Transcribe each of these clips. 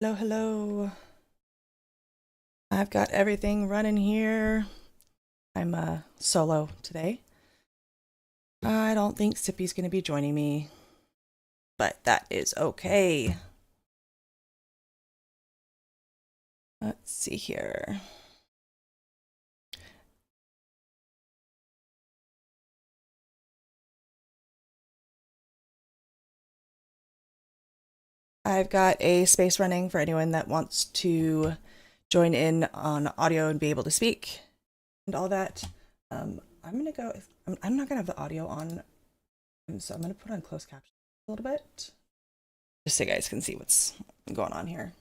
Hello, hello. I've got everything running here. I'm solo today. I don't think Sippy's going to be joining me, but that is okay. Let's see here. I've got a space running for anyone that wants to join in on audio and be able to speak and all that. I'm going to go, I'm not going to have the audio on, so I'm going to put on closed captions a little bit, just so you guys can see what's going on here.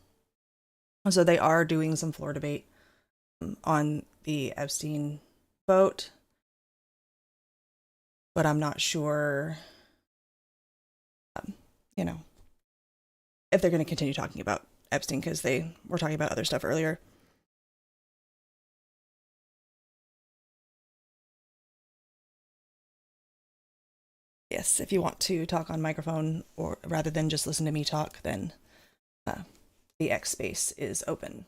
So they are doing some floor debate on the Epstein vote, but I'm not sure, you know, if they're going to continue talking about Epstein because they were talking about other stuff earlier. Yes, if you want to talk on microphone or rather than just listen to me talk, then the X space is open.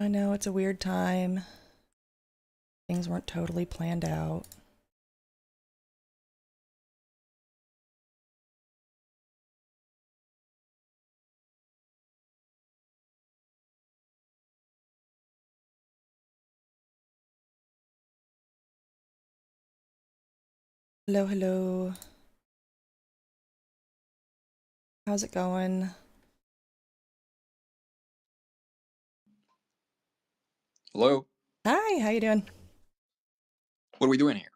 I know it's a weird time. Things weren't totally planned out. Hello, hello. How's it going? Hello. Hi, how you doing? What are we doing here?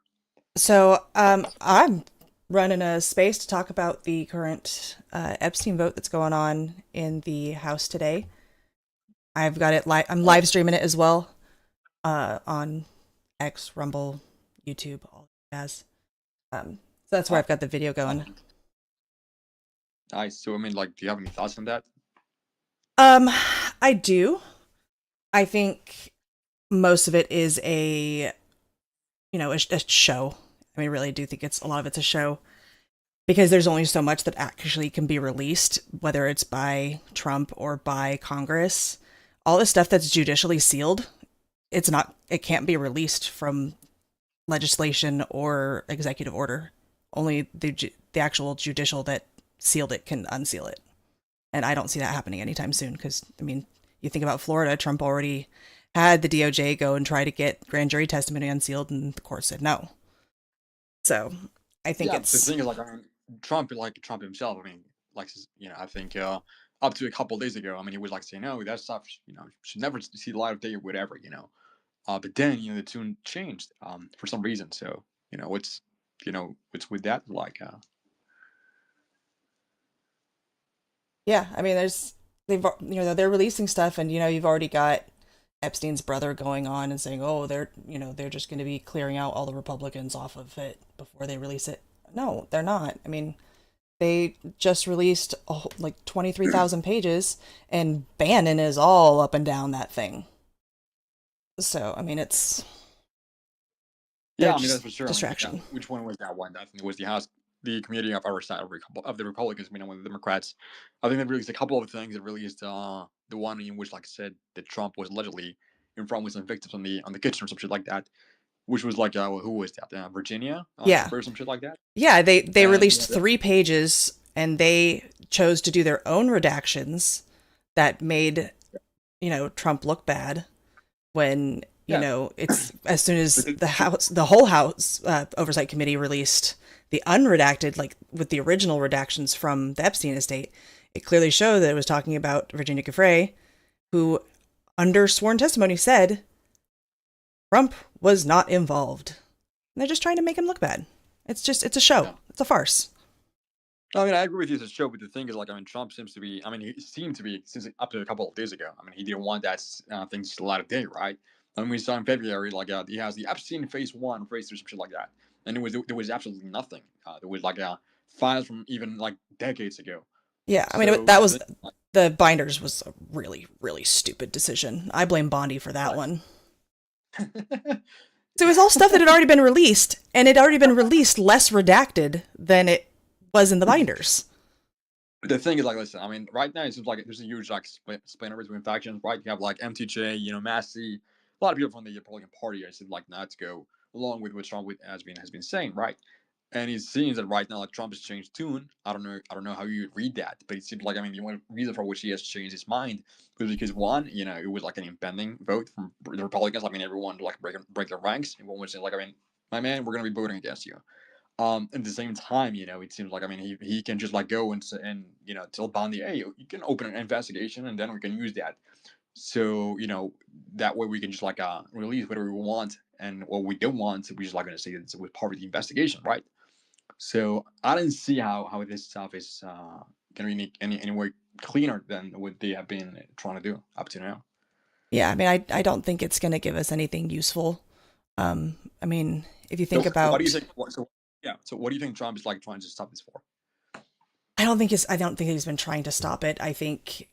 So, I'm running a space to talk about the current Epstein vote that's going on in the House today. I've got it live. I'm Oh, live streaming it as well on X, Rumble, YouTube, all that jazz. So that's where oh, I've got the video going. nice. So, I mean, like, do you have any thoughts on that? Um, I do. I think most of it is a show. I mean, I really do think a lot of it's a show because there's only so much that actually can be released, whether it's by Trump or by Congress. All the stuff that's judicially sealed, it can't be released from legislation or executive order. Only the actual judicial that sealed it can unseal it. And I don't see that happening anytime soon because, I mean, you think about Florida, Trump already had the DOJ go and try to get grand jury testimony unsealed, and the court said no. So I think Yeah, the it's, thing is, like, I mean, Trump himself, I mean, like, I think up to a couple of days ago, I mean, he was like saying, no, that stuff, should never see the light of day or whatever. But then, the tune changed for some reason. So, what's with that? Like, yeah, I mean, they're releasing stuff, and you've already got Epstein's brother going on and saying, "Oh, they're just going to be clearing out all the Republicans off of it before they release it." No, they're not. I mean, they just released like 23,000 pages, and Bannon is all up and down that thing. So, I mean, they're yeah, I mean, that's just for sure. I mean, yeah, distraction. which one was that one? I think it was the House, the committee of oversight of the Republicans, one of the Democrats. I think they released a couple of things. They released the one in which, like I said, that Trump was allegedly in front with some victims on the kitchen or some shit like that. Which was like, who was that? Virginia, Yeah, or some shit like that. yeah. They And released 3 pages, and they chose to do their own redactions that made Trump look bad when yeah, it's as soon but as the whole House Oversight Committee released the unredacted, like with the original redactions from the Epstein estate, it clearly showed that it was talking about Virginia Giuffre, who under sworn testimony said Trump was not involved. And they're just trying to make him look bad. It's a show. yeah. It's a farce. I mean, I agree with you as a show, but the thing is, like, I mean, Trump seems to be. I mean, he seemed to be since up to a couple of days ago. I mean, he didn't want that things a lot of day, right? I mean, we saw in February, like, he has the Epstein phase one, phase two, some shit like that, and there was absolutely nothing. There was like files from even like decades ago. Yeah, I mean So that the was thing, like, the binders was a really stupid decision. I blame Bondi for that right. one. So it was all stuff that had already been released, and it had already been released less redacted than it was in the binders. The thing is, like, listen, I mean, right now it seems like there's a huge like splinter between factions, right? You have like MTJ, Massey, a lot of people from the Republican Party. I said like not to go along with what Trump has been saying, right? And it seems that right now, like Trump has changed tune. I don't know how you read that, but it seems like, I mean, the only reason for which he has changed his mind was because one, it was like an impending vote from the Republicans. I mean, everyone like break their ranks. Everyone was saying like, I mean, my man, we're gonna be voting against you. At the same time, it seems like, I mean, he can just like go and tell Bondi, hey, you can open an investigation and then we can use that. So that way we can just like release whatever we want, and what we don't want, we just like gonna say it's with part of the investigation, right? So I didn't see how this stuff is gonna be any way cleaner than what they have been trying to do up to now. Yeah, I mean, I don't think it's going to give us anything useful. I mean, if you So think what do you about, think? So what do you think Trump is like trying to stop this for? I don't think he's been trying to stop it. I think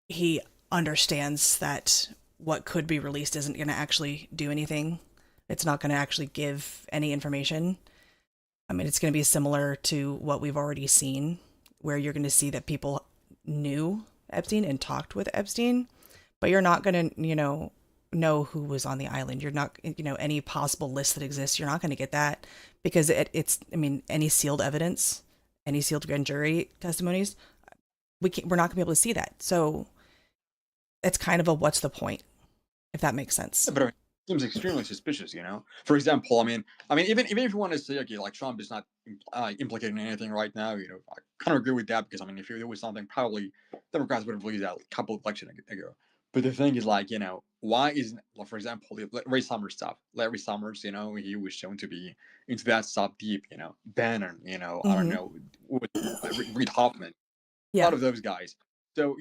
he understands that what could be released isn't going to actually do anything. It's not going to actually give any information. I mean, it's going to be similar to what we've already seen, where you're going to see that people knew Epstein and talked with Epstein, but you're not going to, know who was on the island. You're not, any possible list that exists. You're not going to get that because I mean, any sealed evidence, any sealed grand jury testimonies, we're not going to be able to see that. So it's kind of a what's the point, if that makes sense. Yeah, but I mean, it seems extremely suspicious. For example, I mean, even if you want to say, okay, like Trump is not implicated in anything right now, I kind of agree with that, because I mean, if there was something, probably Democrats would have released that a couple of elections ago. But the thing is, like, why isn't, like, for example, the Larry Summers stuff? Larry Summers, he was shown to be into that stuff deep. Bannon, I don't Mm-hmm. know, Reid Hoffman, a Yeah. lot of those guys. So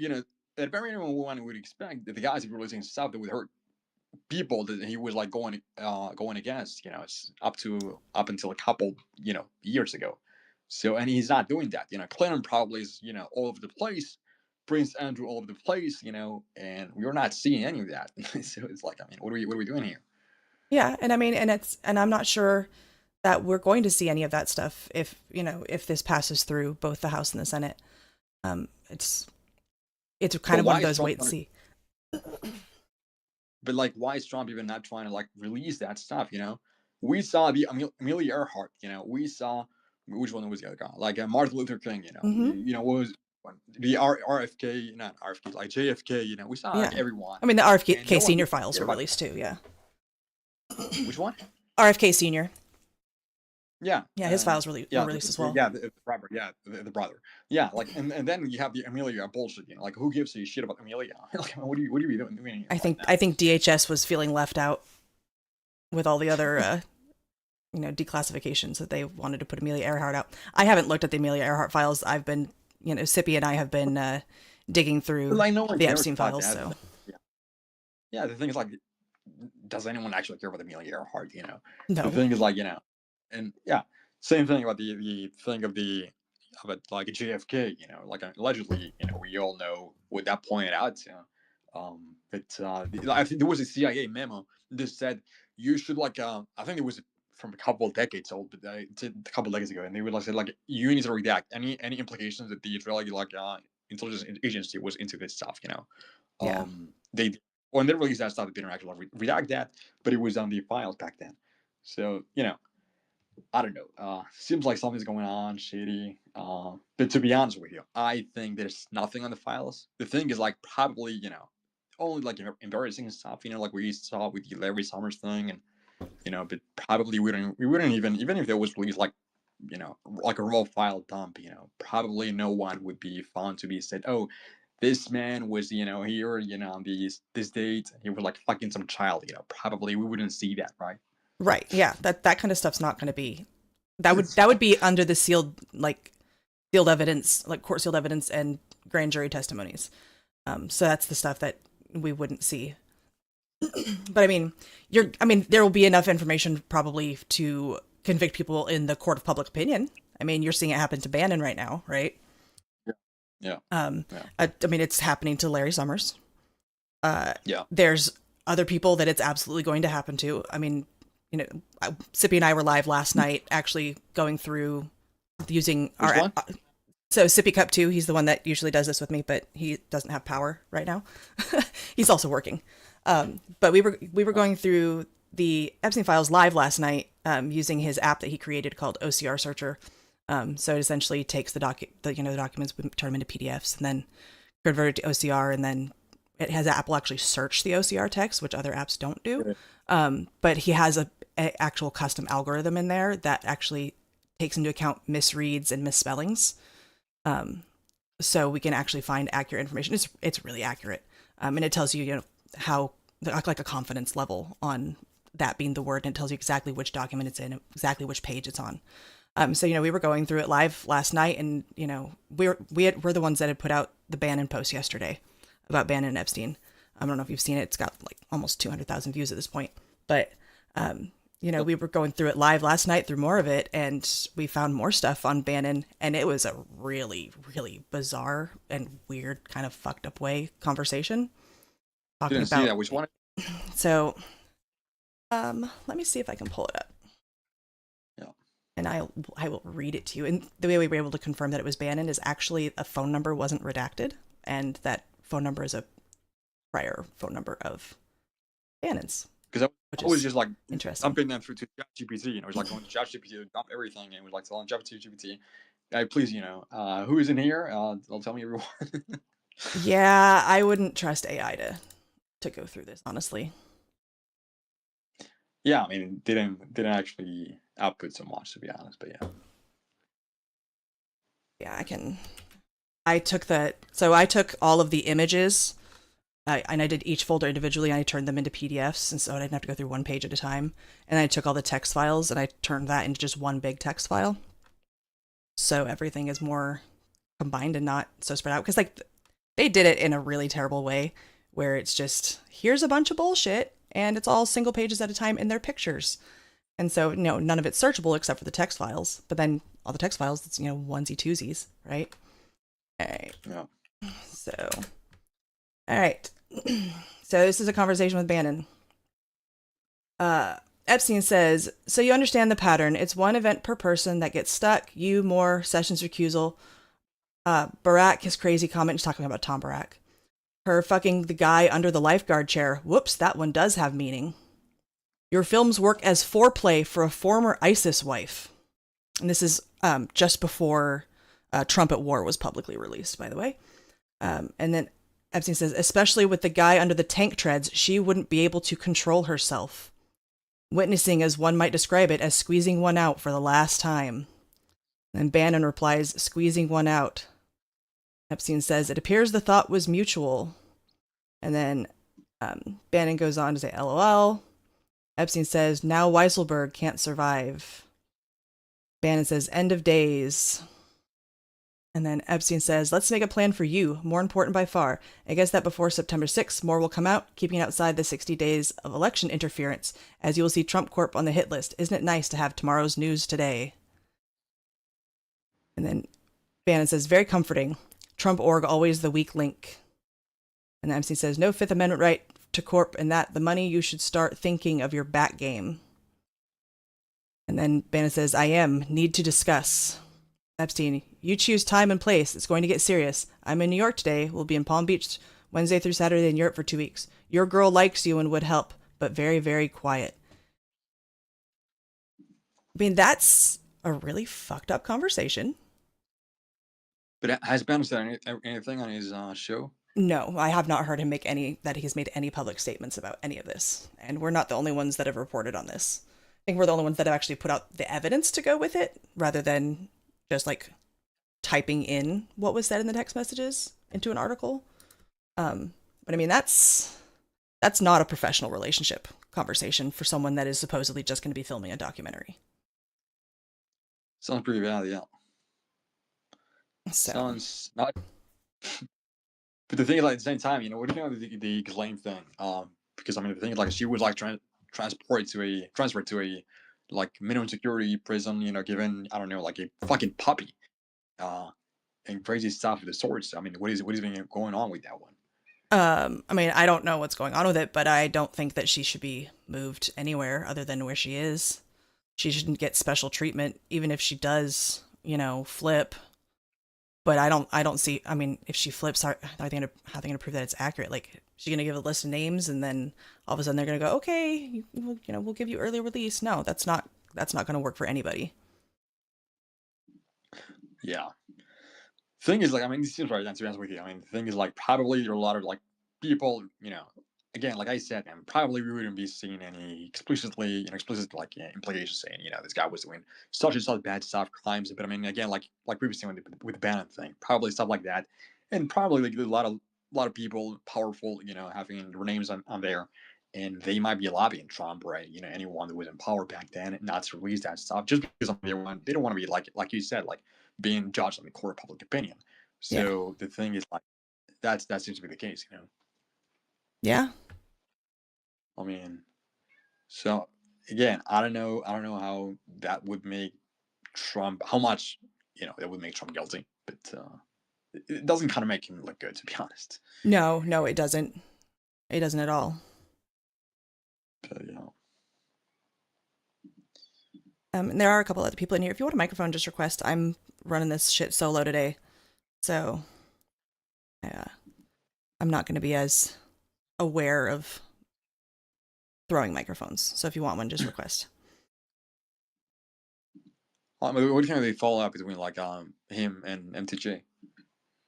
at very minimum, one would expect that the guys who were releasing stuff that would hurt people that he was like going against, it's up until a couple years ago. So, and he's not doing that. Clinton probably is all over the place, Prince Andrew all over the place, and we're not seeing any of that. So it's like, I mean, what are we doing here? Yeah. And I mean, and I'm not sure that we're going to see any of that stuff if this passes through both the House and the Senate. It's kind But of one why of is those Trump wait and see. But like, why is Trump even not trying to like release that stuff? We saw the Amelia Earhart. We saw, which one was the other guy? Like Martin Luther King. Hmm. What was the RFK, not RFK, like JFK. We saw Yeah. like everyone, I mean, the and no RFK one senior really files cared were about released too. Yeah. which one. RFK senior. Yeah, Yeah, his files were yeah, released as well. yeah, the brother, yeah, the brother, yeah, like, and then you have the Amelia bullshit. Like, who gives a shit about Amelia? Like, what are you doing here right I now? think DHS was feeling left out with all the other declassifications that they wanted to put Amelia Earhart out. I haven't looked at the Amelia Earhart files. I've been, Sippy and I have been digging But through like, no one the cares Epstein about files. that. So Yeah, yeah. The thing is, like, does anyone actually care about Amelia Earhart? The no. thing is, like, and yeah, same thing about the thing of it, like JFK. Like, allegedly, we all know what that pointed out to. But I think there was a CIA memo that said you should, like, I think it was from a couple of decades old, but it's a couple of decades ago, and they would like say, like, you need to redact any implications that the Israeli, like, intelligence agency was into this stuff. Yeah. They, when they released that stuff, they didn't actually like redact that, but it was on the files back then. So I don't know. Seems like something's going on, shady. But to be honest with you, I think there's nothing on the files. The thing is, like, probably only like embarrassing stuff. Like we saw with the Larry Summers thing, and but probably we wouldn't even if there was released like a raw file dump. Probably no one would be found to be said, oh, this man was here on this date. He was like fucking some child. Probably we wouldn't see that, right? Right. Yeah. That kind of stuff's not going to be. That would be under the sealed evidence, like court sealed evidence and grand jury testimonies. So that's the stuff that we wouldn't see. But I mean, there will be enough information probably to convict people in the court of public opinion. I mean, you're seeing it happen to Bannon right now, right? Yeah. Yeah. Um, Yeah. I mean, it's happening to Larry Summers. Yeah. There's other people that it's absolutely going to happen to. I mean, you know, Sippy and I were live last night actually going through using Which our. one? So Sippy Cup 2, he's the one that usually does this with me, but he doesn't have power right now. He's also working. But we were going through the Epstein files live last night using his app that he created called OCR Searcher. So it essentially takes the documents, turn them into PDFs, and then convert it to OCR, and then it has Apple actually search the OCR text, which other apps don't do. But he has a actual custom algorithm in there that actually takes into account misreads and misspellings. So we can actually find accurate information. It's really accurate, and it tells you how like a confidence level on that being the word, and it tells you exactly which document it's in, exactly which page it's on. So we were going through it live last night, and we're the ones that had put out the Bannon post yesterday about Bannon and Epstein. I don't know if you've seen it. It's got like almost 200,000 views at this point, but we were going through it live last night through more of it, and we found more stuff on Bannon, and it was a really, really bizarre and weird kind of fucked up way conversation. Talking Didn't about see that. Which one? So, let me see if I can pull it up, Yeah. and I will read it to you. And the way we were able to confirm that it was Bannon is actually a phone number wasn't redacted, and that phone number is a prior phone number of Bannon's. Because I was just like interesting. dumping them through to ChatGPT. It was like going to ChatGPT to dump everything, and it was like telling ChatGPT, "Hey, please, who is in here? They'll tell me everyone." Yeah, I wouldn't trust AI to go through this, honestly. Yeah, I mean, didn't actually output so much, to be honest, but yeah. Yeah, I took all of the images, and I did each folder individually, and I turned them into PDFs, and so I didn't have to go through one page at a time. And I took all the text files, and I turned that into just one big text file. So everything is more combined and not so spread out. Because they did it in a really terrible way, where it's just, here's a bunch of bullshit, and it's all single pages at a time in their pictures. And so, none of it's searchable except for the text files. But then all the text files, it's, onesie twosies, right? All right. Yeah. So, all right. So this is a conversation with Bannon. Epstein says, so you understand the pattern. It's one event per person that gets stuck. You, Moore, Sessions recusal. Barack, his crazy comment. He's talking about Tom Barack. Her fucking the guy under the lifeguard chair. Whoops, that one does have meaning. Your films work as foreplay for a former ISIS wife. And this is just before Trump at War was publicly released, by the way. And then Epstein says, especially with the guy under the tank treads, she wouldn't be able to control herself. Witnessing, as one might describe it, as squeezing one out for the last time. And Bannon replies, squeezing one out. Epstein says, it appears the thought was mutual. And then Bannon goes on to say, LOL. Epstein says, now Weisselberg can't survive. Bannon says, end of days. And then Epstein says, let's make a plan for you. More important by far. I guess that before September 6th, more will come out, keeping outside the 60 days of election interference, as you will see Trump Corp on the hit list. Isn't it nice to have tomorrow's news today? And then Bannon says, very comforting. Trump org always the weak link. And then Epstein says, no Fifth Amendment right to Corp, and that the money you should start thinking of your back game. And then Bannon says, I need to discuss. Epstein, you choose time and place. It's going to get serious. I'm in New York today. We'll be in Palm Beach Wednesday through Saturday in Europe for 2 weeks. Your girl likes you and would help, but very, very quiet. I mean, that's a really fucked up conversation. But has Ben said anything on his show? No, I have not heard him that he's made any public statements about any of this. And we're not the only ones that have reported on this. I think we're the only ones that have actually put out the evidence to go with it, rather than just like typing in what was said in the text messages into an article. But I mean, that's not a professional relationship conversation for someone that is supposedly just going to be filming a documentary. Sounds pretty bad, yeah. So. Sounds not. But the thing is, like, at the same time, what do you think of the Ghislaine thing? Because I mean, the thing is, like, she was like transferred to a like minimum security prison, given, I don't know, like a fucking puppy, and crazy stuff of the sorts. I mean, what is going on with that one? I mean, I don't know what's going on with it, but I don't think that she should be moved anywhere other than where she is. She shouldn't get special treatment, even if she does, flip. But I don't see. I mean, if she flips, how are they gonna prove that it's accurate? Like, she's gonna give a list of names, and then all of a sudden they're gonna go, okay, we'll give you early release. No, that's not gonna work for anybody. Yeah. Thing is, like, I mean, this seems right. To be honest with you, I mean, the thing is, like, probably there are a lot of like people, again, like I said, man, probably we wouldn't be seeing any explicit like implications saying, this guy was doing such and such bad stuff, crimes. But I mean, again, like we were saying with the Bannon thing, probably stuff like that, and probably like a lot of people powerful, having their names on there, and they might be lobbying Trump, right? Anyone that was in power back then, not to release that stuff just because they don't want to be like you said, like being judged on the court of public opinion. Yeah, So the thing is, like, that seems to be the case. yeah. I mean, so again, I don't know how that would make Trump, how much that would make Trump guilty, but it doesn't kind of make him look good, to be honest. No, no, it doesn't. It doesn't at all. But And there are a couple other people in here. If you want a microphone, just request. I'm running this shit solo today, so uh, I'm not going to be as aware of throwing microphones. So if you want one, just request. I mean, what do you think of the fallout between like him and MTJ?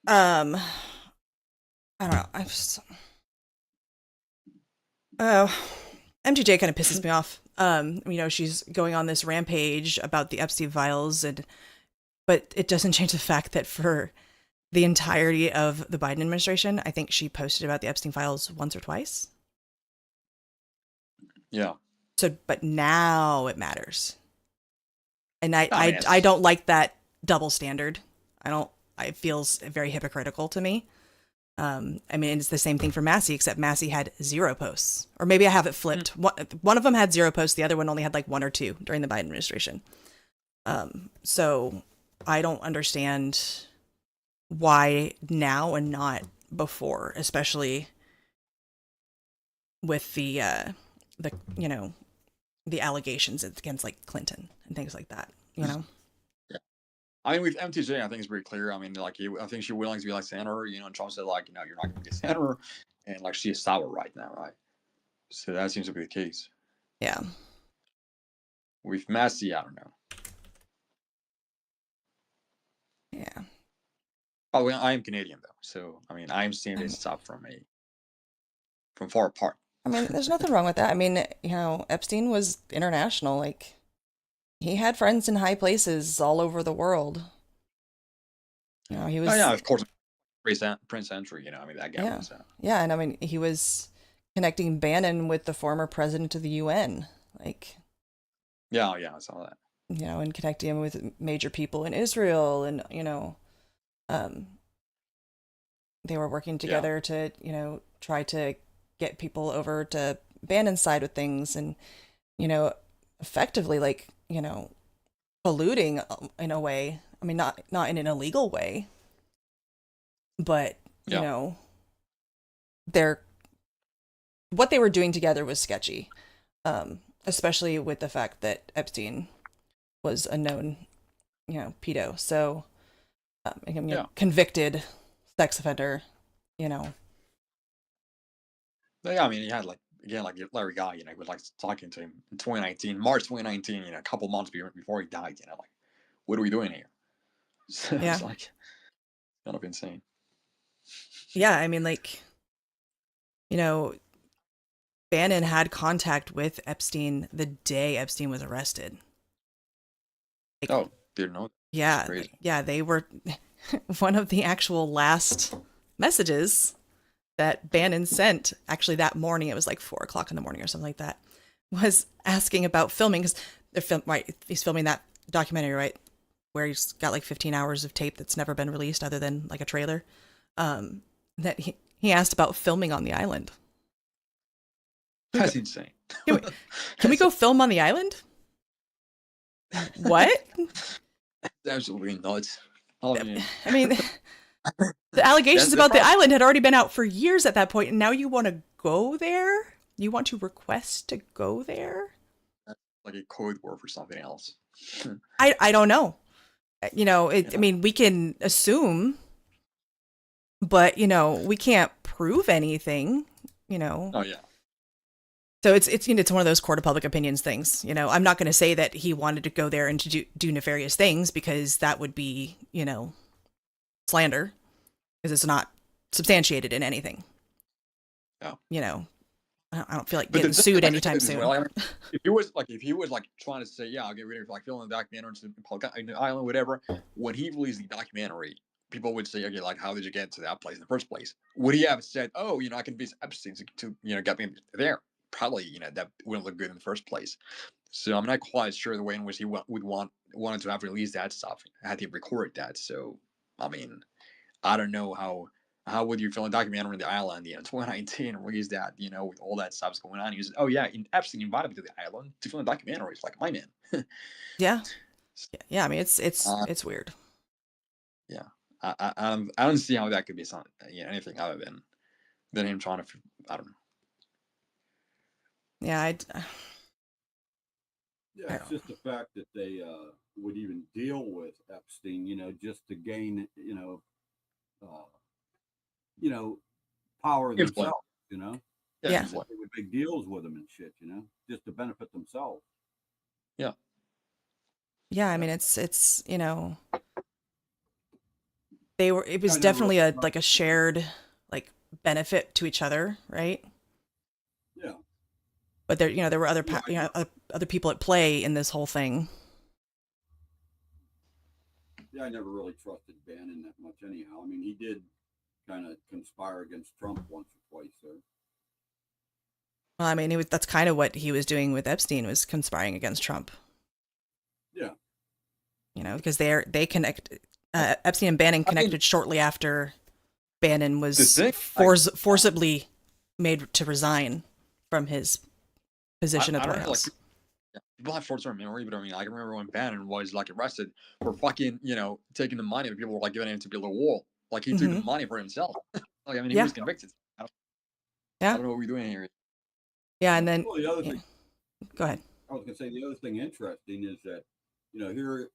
Um, I don't know. I just, MTJ kind of pisses me off. She's going on this rampage about the Epstein files, but it doesn't change the fact that for the entirety of the Biden administration, I think she posted about the Epstein files once or twice. Yeah. So, but now it matters, and I mean, I don't like that double standard. I don't. It feels very hypocritical to me. I mean, it's the same thing for Massey, except Massey had 0 posts. Or maybe I have it flipped. One of them had 0 posts. The other one only had like 1 or 2 during the Biden administration. So I don't understand why now and not before, especially with the allegations against like Clinton and things like that. I mean, with MTJ, I think it's very clear. I mean, like, I think she's willing to be like senator, and Trump said, like, you're not going to be a senator, and like she's sour right now, right? So that seems to be the case. Yeah. With Massey, I don't know. Yeah. Oh, well, I am Canadian though, so I mean, I am seeing this stuff from far apart. I mean, there's nothing wrong with that. I mean, Epstein was international. Like, he had friends in high places all over the world. He was. Oh yeah, of course, Prince Andrew. I mean, that guy Yeah. was. Yeah, and I mean, he was connecting Bannon with the former president of the UN. Like, Yeah, I saw that. and connecting him with major people in Israel, and um, they were working together to try to get people over to Bannon's side with things, and effectively, like, polluting in a way. I mean, not in an illegal way, but they're what they were doing together was sketchy, especially with the fact that Epstein was a known pedo. So convicted sex offender. Yeah, I mean, he had like, again, like Larry Guy, was like talking to him in 2019, March 2019, a couple months before he died. Like, what are we doing here? So Yeah. it's like kind of insane. Yeah, I mean, like, Bannon had contact with Epstein the day Epstein was arrested. Like, Oh, didn't know that. yeah, Crazy. yeah, they were one of the actual last messages that Bannon sent. Actually, that morning, it was like 4:00 in the morning or something like that, was asking about filming, because he's filming that documentary, right, where he's got like 15 hours of tape that's never been released other than like a trailer. That he asked about filming on the island. That's insane. Can we go film on the island? What? That's absolutely nuts. I mean, I mean, The allegations That's about the probably island had already been out for years at that point, and now you want to go there? You want to request to go there? like a code word for something else. I don't know. I Yeah. mean, we can assume, but we can't prove anything. You know, Oh yeah. so it's one of those court of public opinions things. I'm not going to say that he wanted to go there and to do nefarious things because that would be slander because it's not substantiated in anything. Yeah. You know, I don't feel like But the getting thing is, sued like I anytime said as well, soon. I mean, if he was like trying to say, yeah, I'll get rid of like filming the documentary on the island, whatever. When he released the documentary, people would say, okay, like how did you get to that place in the first place? Would he have said, oh, I can visit Epstein to get me there? Probably, that wouldn't look good in the first place. So I'm not quite sure the way in which he wanted to have released that stuff had he recorded that. So I mean, I don't know how would you film a documentary on the island, 2019, and release that, with all that stuff's going on. You said, oh yeah, Epstein invited me to the island to film a documentary. It's like my man. Yeah, yeah. I mean, it's uh, it's weird. yeah, I don't see how that could be something, anything other than him trying to, I don't know. Yeah, Yeah, I it's don't. just the fact that they would even deal with Epstein, just to gain, uh, you know, power Influence, themselves, yeah, Yeah, that influence, they would make deals with them and shit, just to benefit themselves. yeah. yeah. I Yeah, mean, it's they were. It yeah, was I never really definitely a like a trusted Ben. shared like benefit to each other, right? Yeah, But there were other yeah, I never, other people at play in this whole thing. yeah, I never really trusted Bannon that much. Anyhow, I mean, he did kind of conspire against Trump once or twice there. Well, I mean, that's kind of what he was doing with Epstein was conspiring against Trump. Yeah, Because they connect. Epstein and Bannon I mean, connected shortly after Bannon the was thing, like, forcibly made to resign from his position at I the don't White know, like House. people have short-term memory, but I mean, I can remember when Bannon was like arrested for fucking, taking the money that people were like giving him to build a wall. Like he took the Hmm. money for himself. Like I mean, he Yeah, was convicted. I yeah, don't know what we're doing here. yeah. yeah. And then, Well, the other yeah, thing go ahead. I was going to say, the other thing interesting is that, here,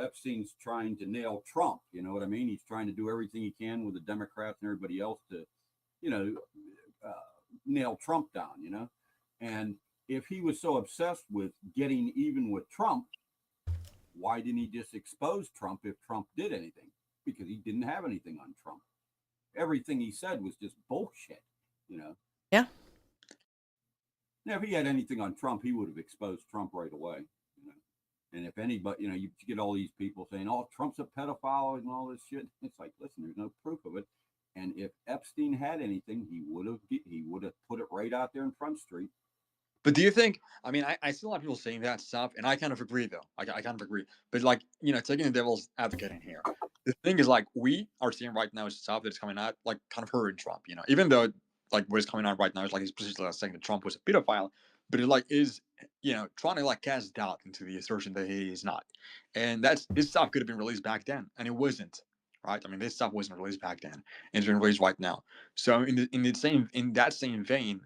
Epstein's trying to nail Trump. You know what I mean? He's trying to do everything he can with the Democrats and everybody else to, you know, uh, nail Trump down, And if he was so obsessed with getting even with Trump, why didn't he just expose Trump if Trump did anything? Because he didn't have anything on Trump. Everything he said was just bullshit, you know. Yeah, Now, if he had anything on Trump, he would have exposed Trump right away. You know? And if anybody, you get all these people saying, "Oh, Trump's a pedophile" and all this shit. It's like, listen, there's no proof of it. And if Epstein had anything, he would have put it right out there in Front Street. But do you think? I mean, I see a lot of people saying that stuff, and I kind of agree, though. I kind of agree. But like, taking the devil's advocate in here, the thing is, like, we are seeing right now stuff that's coming out, like, kind of hurting Trump. Even though like what is coming out right now is like he's basically saying that Trump was a pedophile, but it like is trying to like cast doubt into the assertion that he is not, and this stuff could have been released back then, and it wasn't. Right? I mean, this stuff wasn't released back then, and it's been released right now. So in that same vein,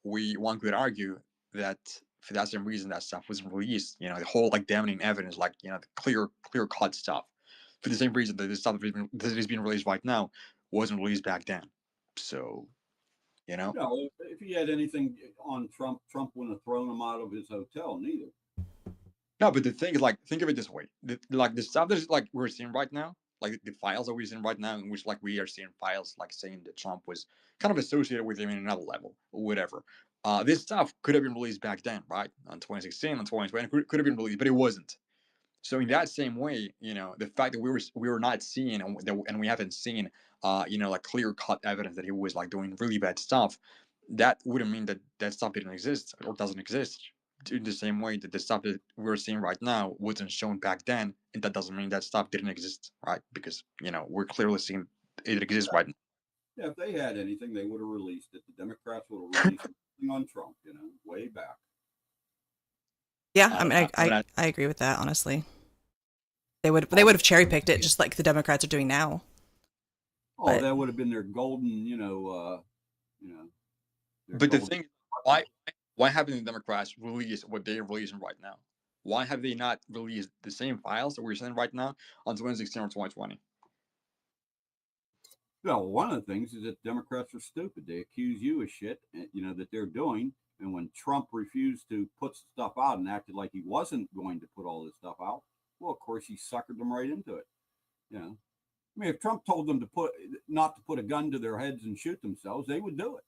one could argue that for that same reason that stuff wasn't released. The whole like damning evidence, like the clear cut stuff, for the same reason that this stuff that is being released right now wasn't released back then. So you know, No, if he had anything on Trump, Trump wouldn't have thrown him out of his hotel, neither. no. But the thing is, like, think of it this way: like the stuff that's like we're seeing right now, like the files that we're seeing right now, in which like we are seeing files like saying that Trump was kind of associated with him in another level or whatever. This stuff could have been released back then, right? On 2016, on 2020, could have been released, but it wasn't. So in that same way, the fact that we were not seeing and we haven't seen, like clear cut evidence that he was like doing really bad stuff, that wouldn't mean that that stuff didn't exist or doesn't exist. In the same way that the stuff that we're seeing right now wasn't shown back then, and that doesn't mean that stuff didn't exist, right? Because we're clearly seeing it exists right now. Yeah, if they had anything, they would have released it. The Democrats would have released something on Trump, way back. Yeah. I I don't. mean, I mean, I agree with that. Honestly, they would have cherry picked it just like the Democrats are doing now. Oh, But that would have been their golden, you know, their But the golden. thing, why haven't the Democrats released what they're releasing right now? Why have they not released the same files that we're seeing right now on 2016 or 2020? Well, one of the things is that Democrats are stupid. They accuse you of shit, that they're doing. And when Trump refused to put stuff out and acted like he wasn't going to put all this stuff out, well, of course, he suckered them right into it. I mean, if Trump told them not to put a gun to their heads and shoot themselves, they would do it.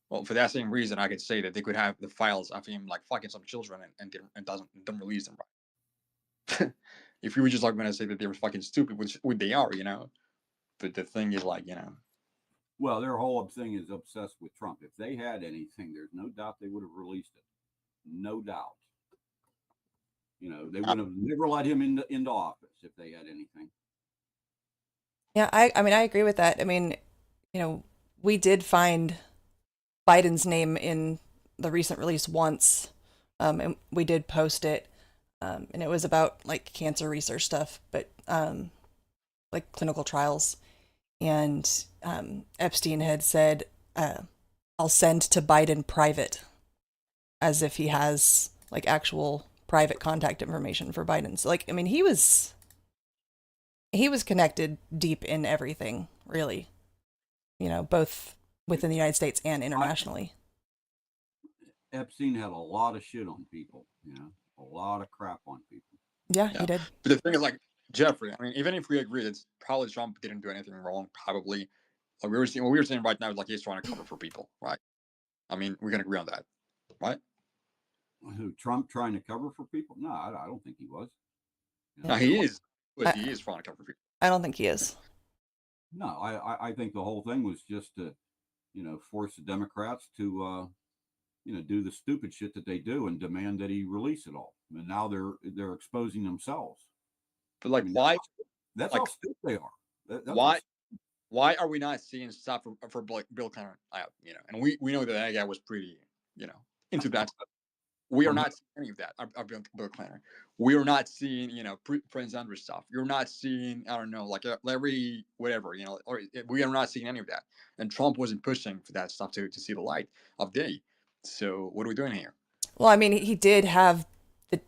Well, for that same reason, I could say that they could have the files of him like fucking some children and don't release them right. If you were just like going to say that they were fucking stupid, which they are, But the thing is, Well, their whole thing is obsessed with Trump. If they had anything, there's no doubt they would have released it. No doubt. They would have never let him into office if they had anything. yeah, I mean, I agree with that. I mean, we did find Biden's name in the recent release once, and we did post it, and it was about like cancer research stuff, but like clinical trials. And Epstein had said, I'll send to Biden private, as if he has like actual private contact information for Biden. So like, I mean, he was connected deep in everything, really, both within the United States and internationally. Epstein had a lot of shit on people, a lot of crap on people. Yeah, he did. But the thing is, Jeffrey, I mean, even if we agree that probably Trump didn't do anything wrong, probably what we were saying right now is like he's trying to cover for people, right? I mean, we can agree on that, right? Who, Trump trying to cover for people? No, I don't think he was. No, he is. But he is trying to cover for people. I don't think he is. No, I think the whole thing was just to, force the Democrats to, do the stupid shit that they do and demand that he release it all. And now they're exposing themselves. But why? That's how stupid they are. Why are we not seeing stuff for Bill Clinton? And we know that guy was pretty, into that stuff. We are not seeing any of that. Bill Clinton. We are not seeing, Prince Andrew stuff. You're not seeing, I don't know, like Larry, whatever, or we are not seeing any of that. And Trump wasn't pushing for that stuff to see the light of day. So what are we doing here? Well, I mean, he did have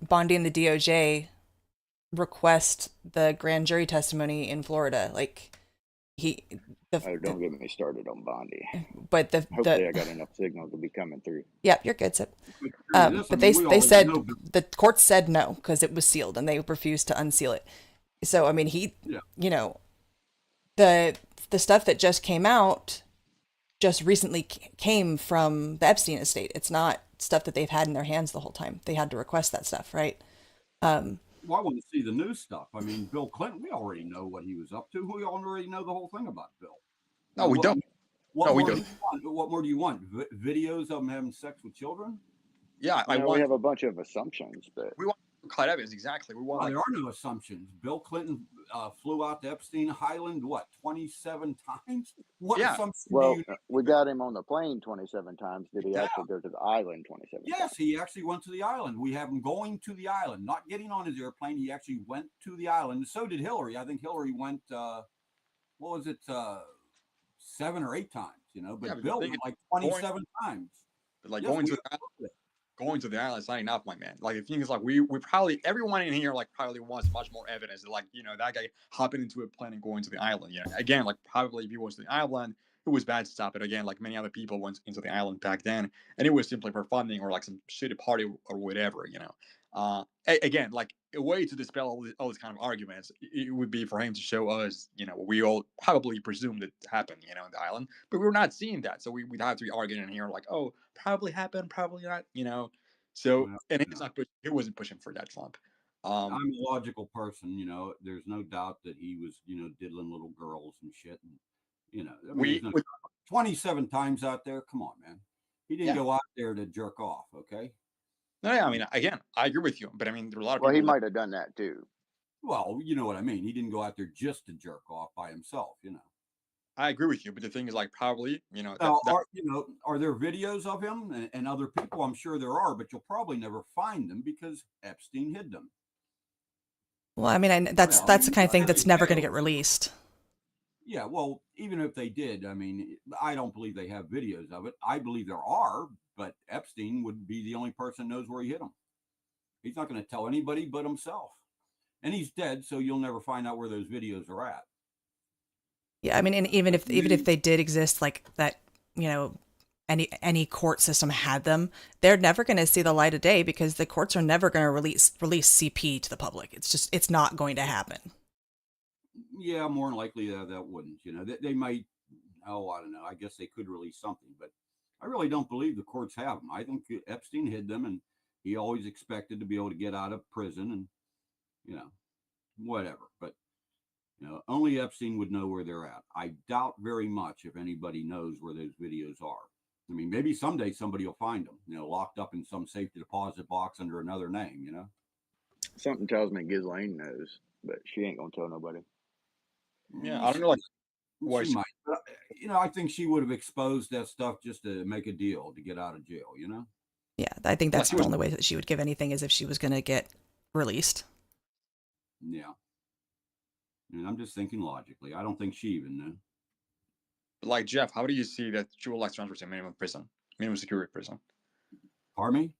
Bondi and the DOJ request the grand jury testimony in Florida. Like don't get me started on Bondi. But hopefully I got enough signal to be coming through. Yeah, you're good, Sip. But they said the court said no because it was sealed and they refused to unseal it. So I mean, the stuff that just came out just recently came from the Epstein estate. It's not stuff that they've had in their hands the whole time. They had to request that stuff, right? Well, I want to see the new stuff. I mean, Bill Clinton, we already know what he was up to. We already know the whole thing about Bill. No, we don't. What more do you want? Videos of him having sex with children? Yeah, we have a bunch of assumptions, but we want clear evidence. Exactly. We want. There are no assumptions. Bill Clinton flew out to Epstein Island 27 times? What assumption? Well, we got him on the plane 27 times. Did he actually go to the island 27 times? Yes, he actually went to the island. We have him going to the island, not getting on his airplane. He actually went to the island. So did Hillary. I think Hillary went. 7 or 8 times, but Bill went like 27 times. But going to the island is not enough, my man. Like the thing is, we probably, everyone in here probably wants much more evidence that that guy hopping into a plane and going to the island. Again, probably if he was to the island, it was bad stuff. But again, many other people went into the island back then, and it was simply for funding or some shitty party or whatever. Again, a way to dispel all these kind of arguments, it would be for him to show us, what we all probably presumed that happened, in the island, but we're not seeing that. So we'd have to be arguing in here oh, probably happened, probably not, So, and he wasn't pushing for that, Trump. I'm a logical person, there's no doubt that he was, diddling little girls and shit. And, 27 times out there. Come on, man. He didn't go out there to jerk off. Okay. No, I mean, again, I agree with you, but I mean, there are a lot of people. Well, he might have done that too. Well, you know what I mean. He didn't go out there just to jerk off by himself, I agree with you, but the thing is, probably, are there videos of him and other people? I'm sure there are, but you'll probably never find them because Epstein hid them. Well, I mean, that's the kind of thing that's never going to get released. Yeah, well, even if they did, I mean, I don't believe they have videos of it. I believe there are, but Epstein would be the only person knows where he hit them. He's not going to tell anybody but himself. And he's dead, so you'll never find out where those videos are at. Yeah, I mean, and even if they did exist, like that, you know, any court system had them, they're never going to see the light of day because the courts are never going to release CP to the public. It's not going to happen. Yeah, more than likely that wouldn't. You know, they might. Oh, I don't know. I guess they could release something, but I really don't believe the courts have them. I think Epstein hid them, and he always expected to be able to get out of prison, and you know, whatever. But you know, only Epstein would know where they're at. I doubt very much if anybody knows where those videos are. I mean, maybe someday somebody will find them, you know, locked up in some safety deposit box under another name, you know? Something tells me Ghislaine knows, but she ain't gonna tell nobody. Yeah, I don't know, like, why She might. But, you know, I think she would have exposed that stuff just to make a deal to get out of jail, you know? Yeah, I think that's she the was, only way that she would give anything is if she was going to get released. Yeah. And I'm just thinking logically. I don't think she even knew. like, Jeff, how do you see that she would like transfer to minimum security prison? Pardon me?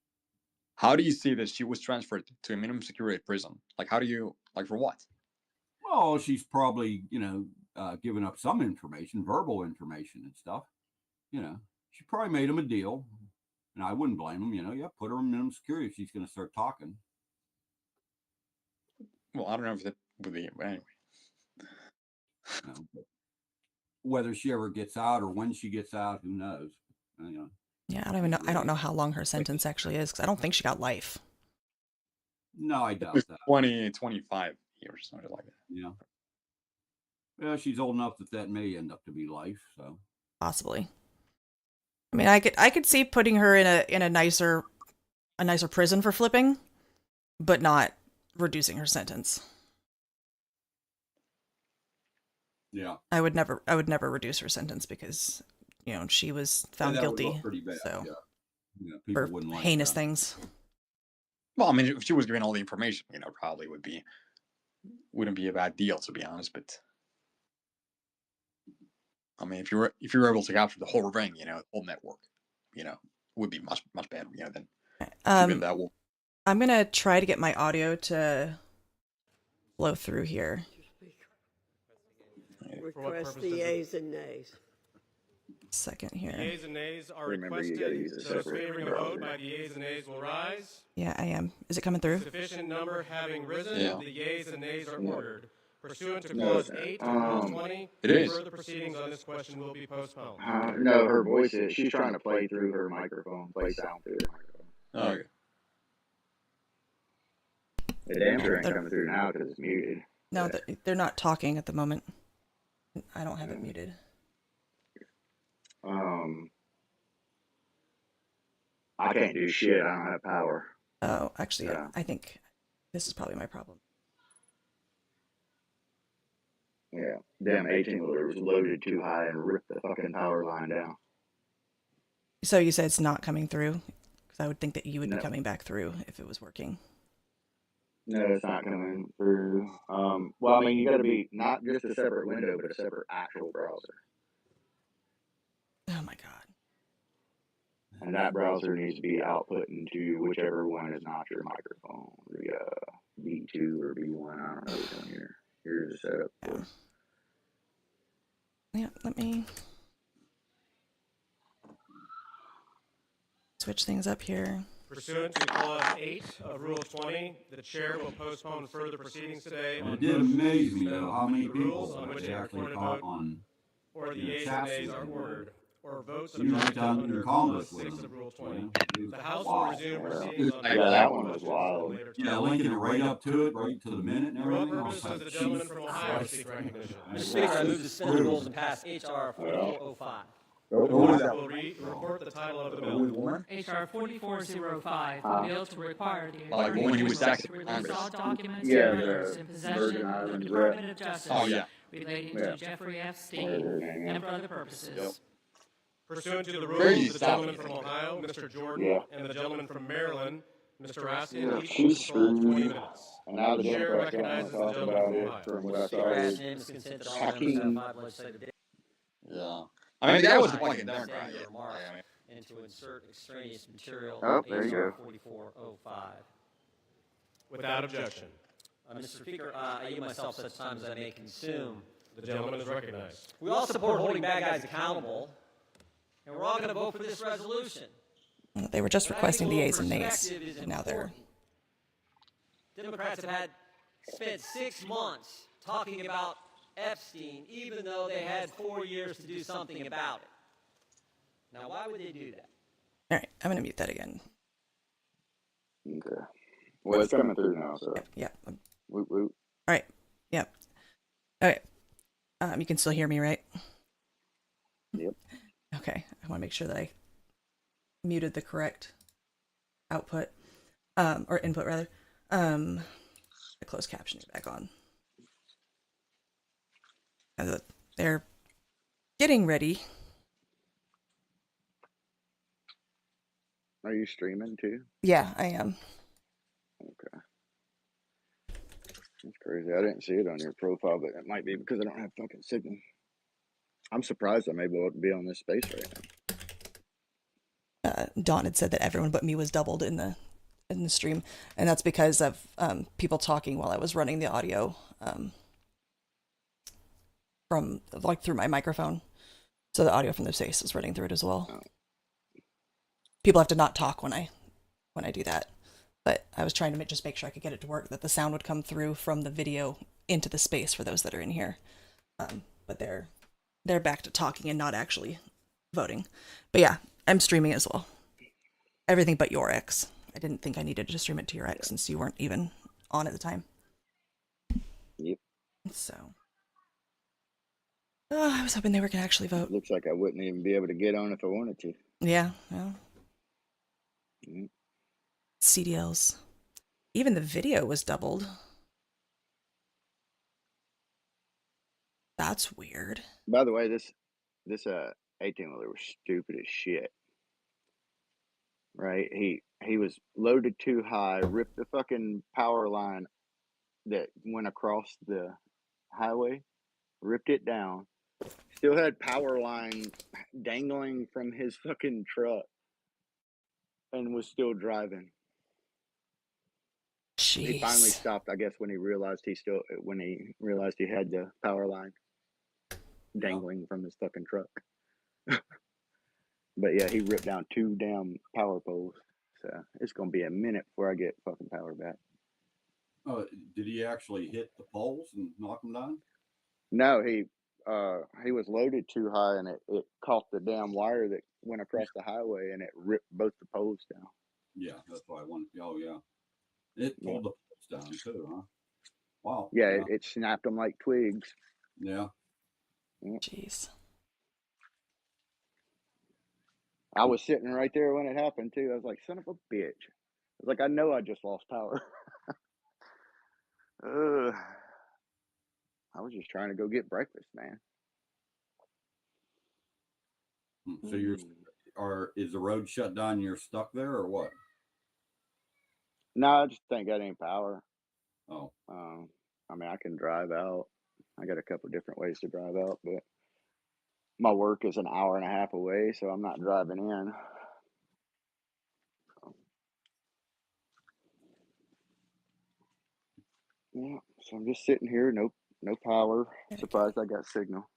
How do you see that she was transferred to a minimum security prison? Like, how do you, like, for what? Well, she's probably, you know, given up some information, verbal information and stuff. You know, she probably made him a deal. And I wouldn't blame him, you know. Yeah, put her in minimum security if she's going to start talking. Well, I don't know if that would be, but anyway. You know, but whether she ever gets out or when she gets out, who knows? You know. Yeah, I don't even know. I don't know how long her sentence actually is because I don't think she got life. No, I doubt that. 20, 25 years, something like that. Yeah. Well, she's old enough that may end up to be life. So Possibly. I mean, I could see putting her in a nicer prison for flipping, but not reducing her sentence. yeah, I would never reduce her sentence because, you know, she was found that would guilty. look pretty bad. So Yeah, people for wouldn't like heinous that. things. Well, I mean, if she was given all the information, you know, probably wouldn't be a bad deal, to be honest. But I mean, if you're able to capture the whole ring, you know, the whole network, you know, would be much better, you know, than keeping that one. I'm gonna try to get my audio to flow through here. Request the yeas and nays. Second here. The yeas and nays are Remember, you gotta requested. use a Those separate favoring a browser. vote by the yeas and nays will rise. Yeah, I am. Is it coming through? Sufficient number having risen, Yeah. the yeas and nays are ordered. Pursuant to No, Clause it's not. 8 of Rule 20, It is. further proceedings on this question will be postponed. No, her voice is. She's trying to play through her microphone, play sound through her microphone. Oh, okay. The damn sure ain't coming through now because it's muted. No, they're not talking at the moment. I don't have it muted. I can't do shit. I don't have power. Oh, actually, Yeah. I think this is probably my problem. Yeah, damn 18-wheeler was loaded too high and ripped the fucking power line down. So you said it's not coming through? Because I would think that you would No. be coming back through if it was working. No, it's not coming through. Well, I mean, you got to be not just a separate window, but a separate actual browser. Oh my god. And that browser needs to be output into whichever one is not your microphone. The B2 or B1, I don't know which one here's the setup for. Yeah, let me switch things up here. Pursuant to Clause 8 of Rule 20, the Chair will postpone further proceedings today. It did amaze me though how many The rules people on which they a actually recorded caught vote on. or the you know, yeas chat and nays are system. ordered, or votes You right objected down under your Clause conflict with 6 them. of Rule You 20. know, it was The House will wow. resume Yeah. proceedings on Yeah, that that one was questions at a wild. later Yeah, time. linking it right up to it, right to the minute and For what everything. I was purpose does like, the gentleman Jesus from Ohio Christ. seek recognition? I Mr. Speaker, I move to suspend the Screw. rules and pass H.R. 4405. Who is that? Will report the title of the Who bill. is the woman? H.R. 4405, a bill to require the Like Attorney when he was General taxed to in release Congress. all documents Yeah, and records the in possession Virgin of the Islands Department of Justice Oh, yeah. relating Yeah. to Jeffrey Whatever Epstein her name and is. for other purposes. Yep. Pursuant to the Very rules, the gentleman solid. from Ohio, Mr. Jordan, Yeah. and the gentleman from Maryland, Mr. Rossi, Yeah, and each will she's control 20 screwed. minutes. And now the The chair Democrats don't want recognizes to the talk gentleman about from it Ohio. from what I Speaker saw. has unanimous consent that all members Hacking. have 5 legislative days Yeah. I mean, the guy was like a to Democrat. extend Yeah. your remarks and to insert extraneous material Oh, in there you HR go. 4405. Without objection. Mr. Speaker, I yield myself such time as I may consume. The gentleman is recognized. We all support holding bad guys accountable, and we're all going to vote for this resolution. They were just But I requesting think the a A's and little nays, perspective is and now they're. important. Democrats have spent 6 months talking about Epstein, even though they had 4 years to do something about it. Now, why would they do that? All right, I'm gonna mute that again. Okay. Well, it's coming through now, so. Yeah. Whoop, whoop. All right. Yep. Okay. You can still hear me, right? Yep. Okay. I want to make sure that I muted the correct output, or input rather. The closed captioning back on. They're getting ready. Are you streaming too? Yeah, I am. Okay. That's crazy. I didn't see it on your profile, but it might be because I don't have fucking signal. I'm surprised I'm able to be on this space right now. Dawn had said that everyone but me was doubled in the stream, and that's because of people talking while I was running the audio from like through my microphone, so the audio from the space is running through it as well. Oh. People have to not talk when I do that, but I was trying to just make sure I could get it to work, that the sound would come through from the video into the space for those that are in here. But they're back to talking and not actually voting. But yeah, I'm streaming as well. Everything but your X. I didn't think I needed to stream it to your X since you weren't even on at the time. Yep. So, I was hoping they were gonna actually vote. Looks like I wouldn't even be able to get on if I wanted to. Yeah, well, Mm. CDLs. Even the video was doubled. That's weird. By the way, this 18-wheeler was stupid as shit. Right? He was loaded too high, ripped the fucking power line that went across the highway, ripped it down. Still had power line dangling from his fucking truck, and was still driving. Jeez. He finally stopped, I guess, when he realized he had the power line dangling from his fucking truck. But yeah, he ripped down 2 damn power poles. So it's gonna be a minute before I get fucking power back. Oh, did he actually hit the poles and knock them down? No, he was loaded too high, and it caught the damn wire that went across the highway, and it ripped both the poles down. Yeah, that's why I wanted. Oh yeah, it pulled the poles down too, huh? Wow. Yeah, it snapped them like twigs. Yeah. Jeez. I was sitting right there when it happened too. I was like, son of a bitch. I was like, I know I just lost power. I was just trying to go get breakfast, man. So is the road shut down? You're stuck there, or what? No, I just think that ain't power. Oh. I mean, I can drive out. I got a couple different ways to drive out, but my work is an hour and a half away, so I'm not driving in. Yeah, so I'm just sitting here, no power. Surprised I got signal.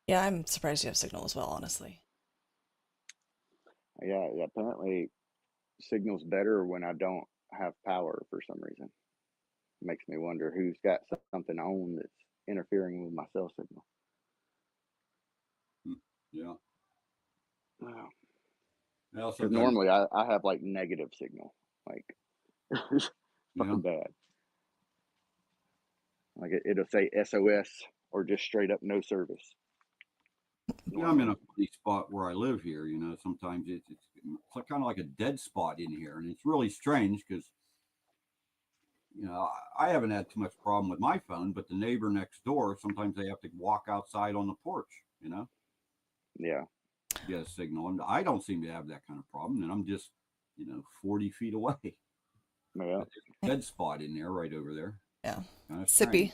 Yeah, I'm surprised you have signal as well, honestly. Yeah, apparently signal's better when I don't have power for some reason. Makes me wonder who's got something on that's interfering with my cell signal. Yeah. Wow. Well, Because normally I have like negative signal, like fucking bad. Like it'll say SOS or just straight up no service. Yeah, I'm in a funny spot where I live here. You know, sometimes it's kind of like a dead spot in here, and it's really strange because, you know, I haven't had too much problem with my phone, but the neighbor next door, sometimes they have to walk outside on the porch, you know? Yeah. get a signal, and I don't seem to have that kind of problem, and I'm just 40 feet away. Yeah. But there's a dead spot in there, right over there. Yeah. Kind of Sippy.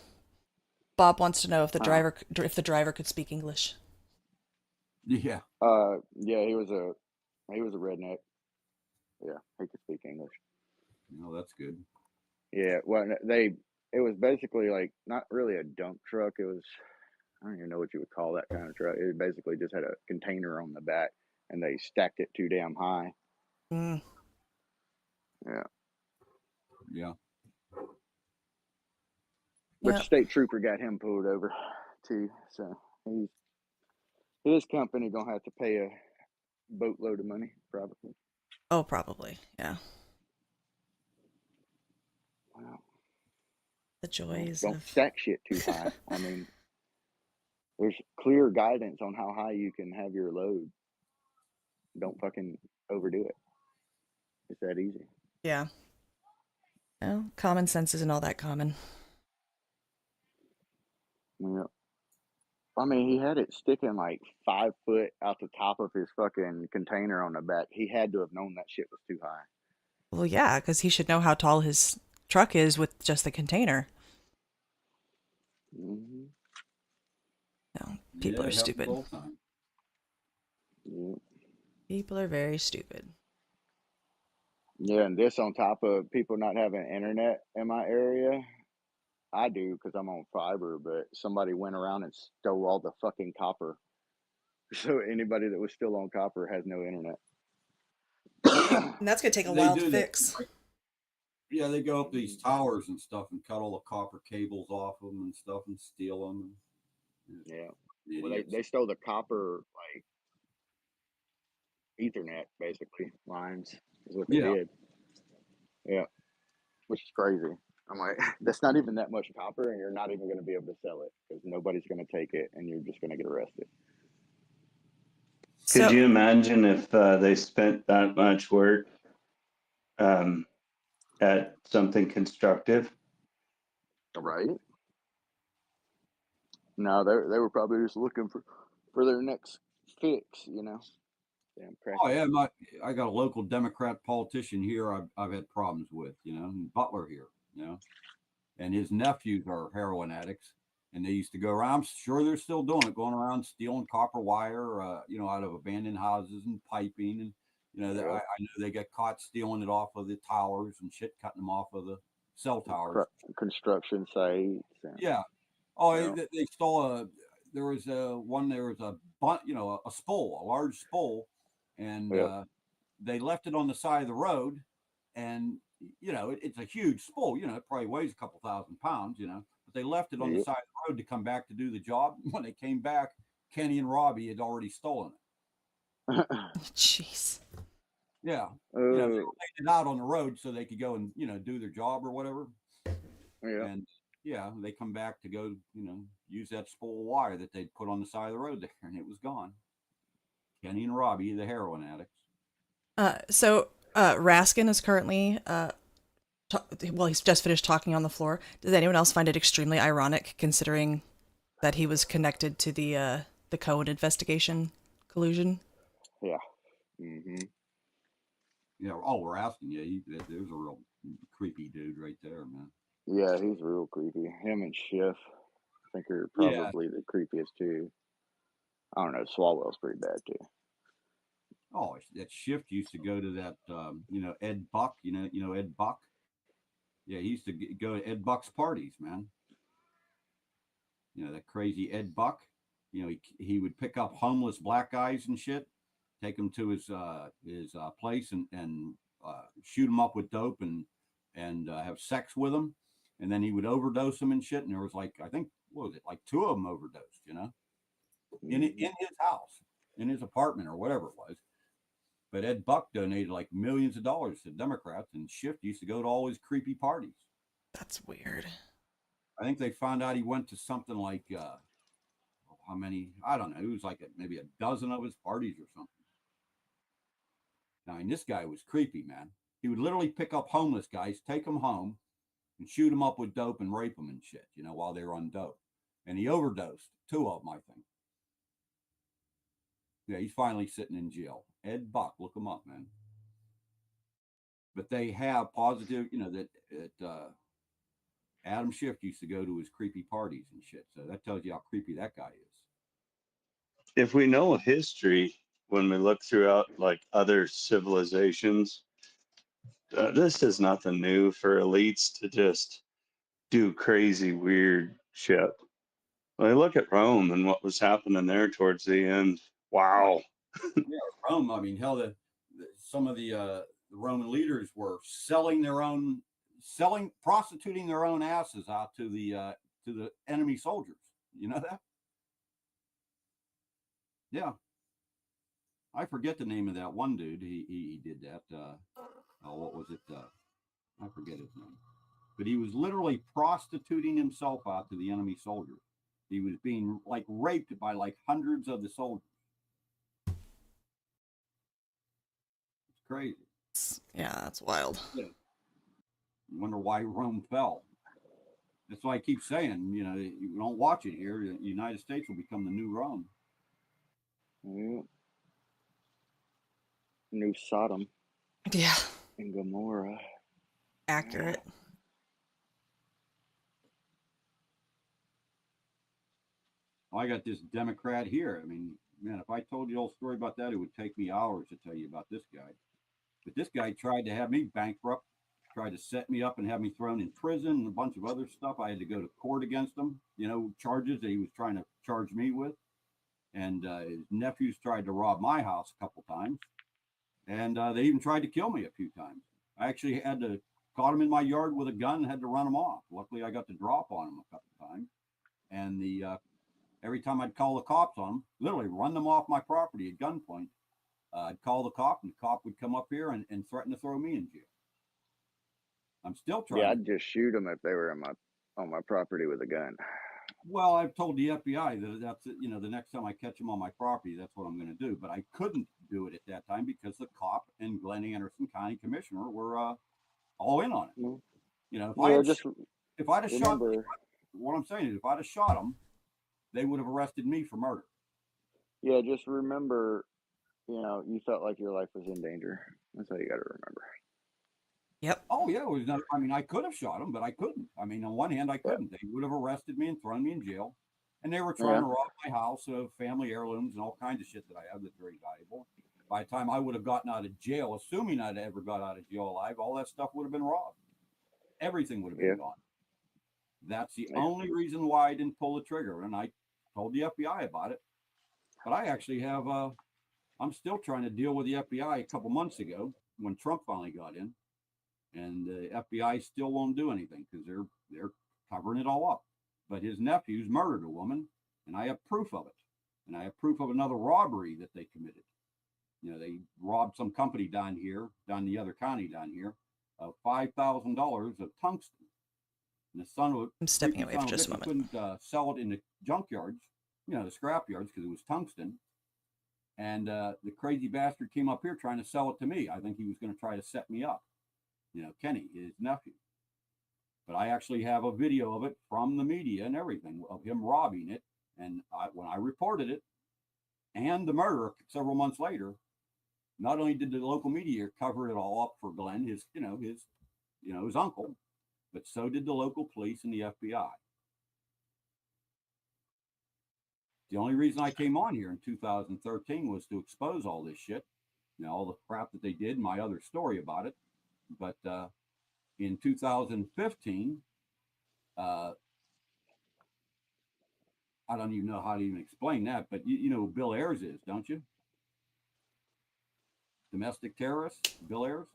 Bob wants to know if the Wow. driver could speak English. Yeah. Yeah, he was a redneck. Yeah, he could speak English. That's good. Yeah, well, it was basically like not really a dump truck. It was, I don't even know what you would call that kind of truck. It basically just had a container on the back, and they stacked it too damn high. Mm. Yeah. Yeah. But Yep. the state trooper got him pulled over too. So his company gonna have to pay a boatload of money probably. Oh, probably. Yeah. Wow. The joys Don't of. stack shit too high. I mean, there's clear guidance on how high you can have your load. Don't fucking overdo it. It's that easy. Yeah. No, common sense isn't all that common. Yeah. I mean, he had it sticking like 5 foot out the top of his fucking container on the back. He had to have known that shit was too high. Well, yeah, because he should know how tall his truck is with just the container. Mm-hmm. No, people Yeah, are it happens stupid. all the time. Yeah. People are very stupid. Yeah, and this on top of people not having internet in my area. I do because I'm on fiber, but somebody went around and stole all the fucking copper. So anybody that was still on copper has no internet. And that's going to take a They while to do that. fix. Yeah, they go up these towers and stuff and cut all the copper cables off them and stuff and steal them. Yeah. Well, Idiots. they stole the copper, like, Ethernet, basically, lines is what they Yeah. did. Yeah. Which is crazy. I'm like, that's not even that much copper, and you're not even going to be able to sell it because nobody's going to take it, and you're just going to get arrested. Could So, you imagine if they spent that much work at something constructive? Right? No, they were probably just looking for their next fix, you know? Damn crack. Oh yeah, I got a local Democrat politician here. I've had problems with, Butler here, and his nephews are heroin addicts, and they used to go around. I'm sure they're still doing it, going around stealing copper wire, out of abandoned houses and piping, and Yeah. I know they got caught stealing it off of the towers and shit, cutting them off of the cell towers. Construction sites. And, Yeah. Oh, yeah. they stole there was a bunt, a spool, a large spool, and Yeah. they left it on the side of the road, and it's a huge spool. It probably weighs a couple thousand pounds. But they left it on the Yep. side of the road to come back to do the job. When they came back, Kenny and Robbie had already stolen it. jeez. Yeah, they laid it out on the road so they could go and do their job or whatever. Yeah. And yeah, they come back to go, use that spool of wire that they'd put on the side of the road there, and it was gone. Kenny and Robbie, the heroin addicts. So Raskin is currently, he's just finished talking on the floor. Does anyone else find it extremely ironic, considering that he was connected to the Cohen investigation collusion? Yeah. Mm-hmm. Yeah. Oh, we're asking you. There's a real creepy dude right there, man. Yeah, he's real creepy. Him and Schiff, I think, are Yeah. probably the creepiest too. I don't know. Swalwell's pretty bad too. Oh, that Shift used to go to that, Ed Buck. Ed Buck. Yeah, he used to go to Ed Buck's parties, man. That crazy Ed Buck. He would pick up homeless black guys and shit, take them to his place and shoot them up with dope and have sex with them, and then he would overdose them and shit. And there was I think, what was it, like 2 of them overdosed, in his house, in his apartment or whatever it was. But Ed Buck donated like millions of dollars to Democrats, and Schiff used to go to all his creepy parties. That's weird. I think they found out he went to something like how many? I don't know. It was like maybe a dozen of his parties or something. I mean, this guy was creepy, man. He would literally pick up homeless guys, take them home, and shoot them up with dope and rape them and shit, while they were on dope. And he overdosed 2 of them, I think. Yeah, he's finally sitting in jail. Ed Buck, look him up, man. But they have positive, that Adam Schiff used to go to his creepy parties and shit. So that tells you how creepy that guy is. If we know history, when we look throughout like other civilizations, this is nothing new for elites to just do crazy, weird shit. Well, look at Rome and what was happening there towards the end. Wow. Yeah, Rome. I mean, hell, some of the Roman leaders were prostituting their own asses out to the enemy soldiers. You know that? Yeah. I forget the name of that one dude. He did that. What was it? I forget his name. But he was literally prostituting himself out to the enemy soldiers. He was being like raped by like hundreds of the soldiers. It's crazy. Yeah, that's wild. Yeah. You wonder why Rome fell. That's why I keep saying, you don't watch it here. The United States will become the new Rome. Yeah. New Sodom. Yeah. And Gomorrah. Accurate. Well, I got this Democrat here. I mean, man, if I told you the whole story about that, it would take me hours to tell you about this guy. But this guy tried to have me bankrupt, tried to set me up and have me thrown in prison and a bunch of other stuff. I had to go to court against him, charges that he was trying to charge me with. And his nephews tried to rob my house a couple times. And they even tried to kill me a few times. I actually caught him in my yard with a gun and had to run him off. Luckily, I got the drop on him a couple times. And every time I'd call the cops on him, literally run them off my property at gunpoint, I'd call the cop, and the cop would come up here and threaten to throw me in jail. I'm still trying. Yeah, I'd just shoot them if they were on my property with a gun. Well, I've told the FBI that that's the next time I catch them on my property, that's what I'm going to do. But I couldn't do it at that time because the cop and Glenn Anderson County Commissioner were all in on it. Mm-hmm. If I'd have shot, what I'm saying is, if I'd have shot them, they would have arrested me for murder. Yeah, just remember, you felt like your life was in danger. That's how you got to remember. Yep. Oh yeah, it was not. I mean, I could have shot him, but I couldn't. I mean, on one hand, I couldn't. They would have arrested me and thrown me in jail, and they were trying to rob my house of family heirlooms and all kinds of shit that I have that's very valuable. By the time I would have gotten out of jail, assuming I'd ever got out of jail alive, all that stuff would have been robbed. Everything would have been gone. That's the only reason why I didn't pull the trigger, and I told the FBI about it. But I actually have. I'm still trying to deal with the FBI a couple months ago when Trump finally got in. And the FBI still won't do anything because they're covering it all up. But his nephews murdered a woman, and I have proof of it. And I have proof of another robbery that they committed. They robbed some company down the other county down here, of $5,000 of tungsten. And the son of I'm stepping away for just a moment. Couldn't sell it in the junkyards, the scrap yards, because it was tungsten. And the crazy bastard came up here trying to sell it to me. I think he was going to try to set me up. Kenny, his nephew. But I actually have a video of it from the media and everything of him robbing it. And when I reported it and the murder several months later, not only did the local media cover it all up for Glenn, his uncle, but so did the local police and the FBI. The only reason I came on here in 2013 was to expose all this shit, all the crap that they did, my other story about it. But in 2015, I don't even know how to even explain that, but you know who Bill Ayers is, don't you? Domestic terrorist, Bill Ayers?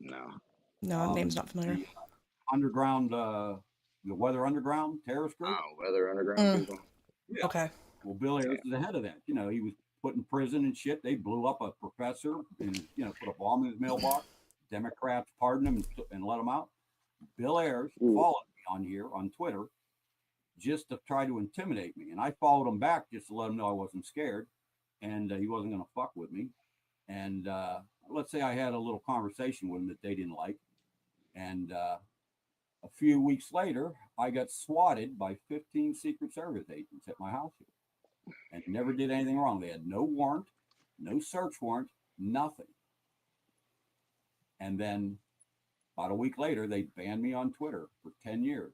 No, name's not familiar. The underground, the Weather Underground terrorist group? Oh, Weather Underground people. Yeah. Okay. Well, Bill Ayers is the head of that. He was put in prison and shit. They blew up a professor and, put a bomb in his mailbox. Democrats pardoned him and let him out. Bill Ayers followed me on here on Twitter just to try to intimidate me. And I followed him back just to let him know I wasn't scared and he wasn't going to fuck with me. And let's say I had a little conversation with him that they didn't like. And a few weeks later, I got swatted by 15 Secret Service agents at my house here. and never did anything wrong. They had no warrant, no search warrant, nothing. And then about a week later, they banned me on Twitter for 10 years.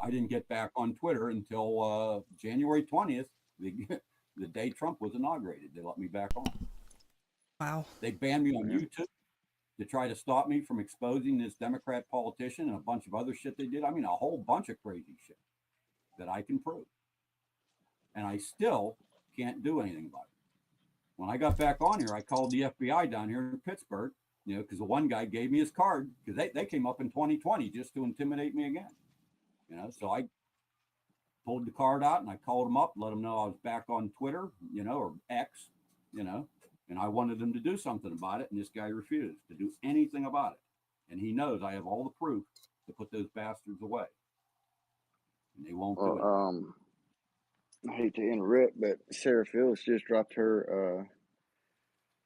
I didn't get back on Twitter until January 20th, the day Trump was inaugurated. They let me back on. Wow. They banned me on YouTube to try to stop me from exposing this Democrat politician and a bunch of other shit they did. I mean, a whole bunch of crazy shit that I can prove. And I still can't do anything about it. When I got back on here, I called the FBI down here in Pittsburgh, because the one guy gave me his card because they came up in 2020 just to intimidate me again. So I pulled the card out and I called him up, let him know I was back on Twitter, or X, and I wanted him to do something about it. And this guy refused to do anything about it. And he knows I have all the proof to put those bastards away. And they won't do it. I hate to interrupt, but Sarah Phillips just dropped her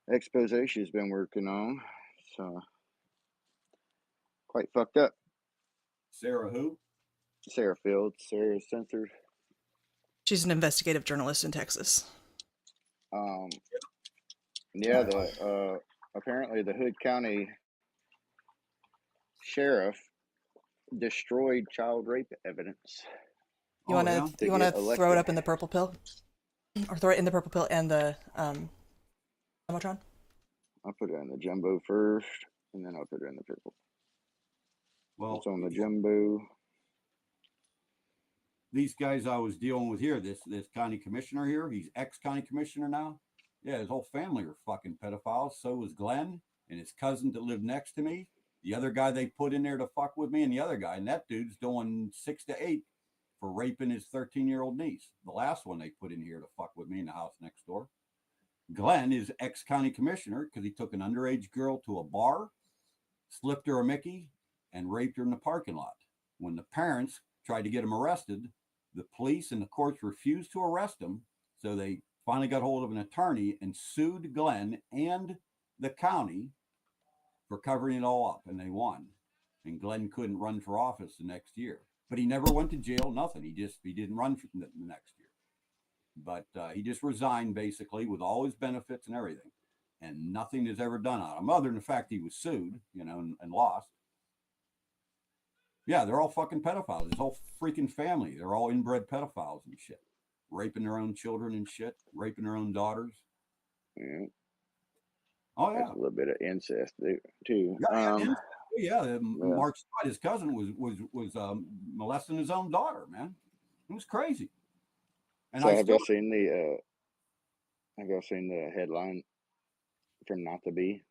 expose she's been working on. So quite fucked up. Sarah who? Sarah Fields. Sarah censored. She's an investigative journalist in Texas. Yeah, apparently the Hood County sheriff destroyed child rape evidence. You want to throw it up in the purple pill, or throw it in the purple pill and the Jumbotron? I'll put it in the jumbo first, and then I'll put it in the purple. Well, it's on the jumbo. These guys I was dealing with here, this county commissioner here, he's ex-county commissioner now. Yeah, his whole family are fucking pedophiles. So was Glenn and his cousin that lived next to me. The other guy they put in there to fuck with me, and the other guy, and that dude's doing 6 to 8 for raping his 13-year-old niece. The last one they put in here to fuck with me in the house next door. Glenn is ex-county commissioner because he took an underage girl to a bar, slipped her a Mickey, and raped her in the parking lot. When the parents tried to get him arrested, the police and the courts refused to arrest him, so they finally got hold of an attorney and sued Glenn and the county for covering it all up, and they won. And Glenn couldn't run for office the next year, but he never went to jail, nothing. He didn't run for the next year, but he just resigned basically with all his benefits and everything, and nothing is ever done on him other than the fact he was sued, and lost. Yeah, they're all fucking pedophiles. His whole freaking family, they're all inbred pedophiles and shit, raping their own children and shit, raping their own daughters. Yeah. Oh yeah, there's a little bit of incest too. Mark Scott, his cousin, was molesting his own daughter. Man, it was crazy. And so have y'all seen the headline from Not to Be,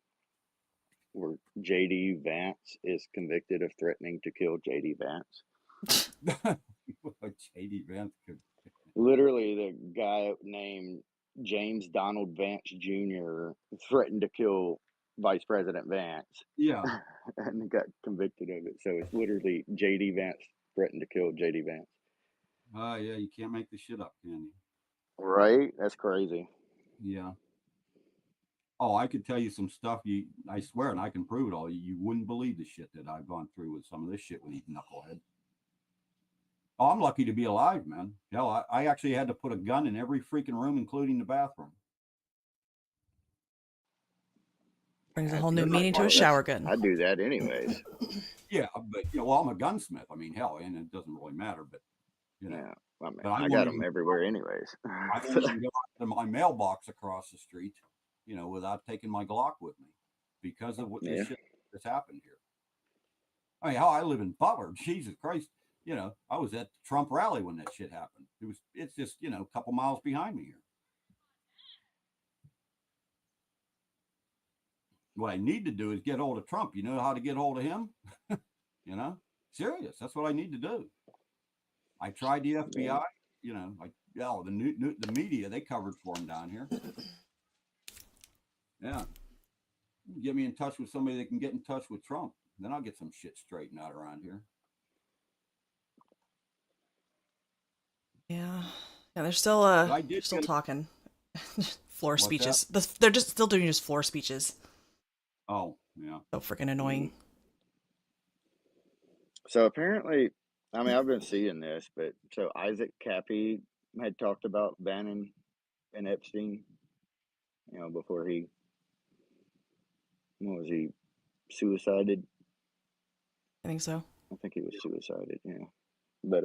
where JD Vance is convicted of threatening to kill JD Vance? JD Vance could. Literally, the guy named James Donald Vance Jr. threatened to kill Vice President Vance. Yeah. And got convicted of it. So it's literally JD Vance threatened to kill JD Vance. Yeah, you can't make this shit up, can you? Right? That's crazy. Yeah. Oh, I could tell you some stuff. I swear, and I can prove it all. You wouldn't believe the shit that I've gone through with some of this shit with these knuckleheads. Oh, I'm lucky to be alive, man. Hell, I actually had to put a gun in every freaking room, including the bathroom. Brings a whole new meaning to a shower gun. I do that anyways. Yeah, but I'm a gunsmith. I mean, hell, and it doesn't really matter. But yeah, but I got them everywhere anyways. I don't even go to my mailbox across the street, without taking my Glock with me, because of what this shit that's happened here. I mean, hell, I live in Butler. Jesus Christ. I was at the Trump rally when that shit happened. It's just, a couple miles behind me here. What I need to do is get hold of Trump. You know how to get hold of him? Serious. That's what I need to do. I tried the FBI, the media, they covered for him down here. Yeah. Get me in touch with somebody that can get in touch with Trump. Then I'll get some shit straightened out around here. Yeah, they're still talking. Floor What's speeches. They're just still doing just floor speeches. Oh, yeah. So freaking annoying. So apparently, I mean, I've been seeing this, but so Isaac Cappy had talked about Bannon and Epstein, before what was he, suicided? I think so. I think he was suicided, yeah. But,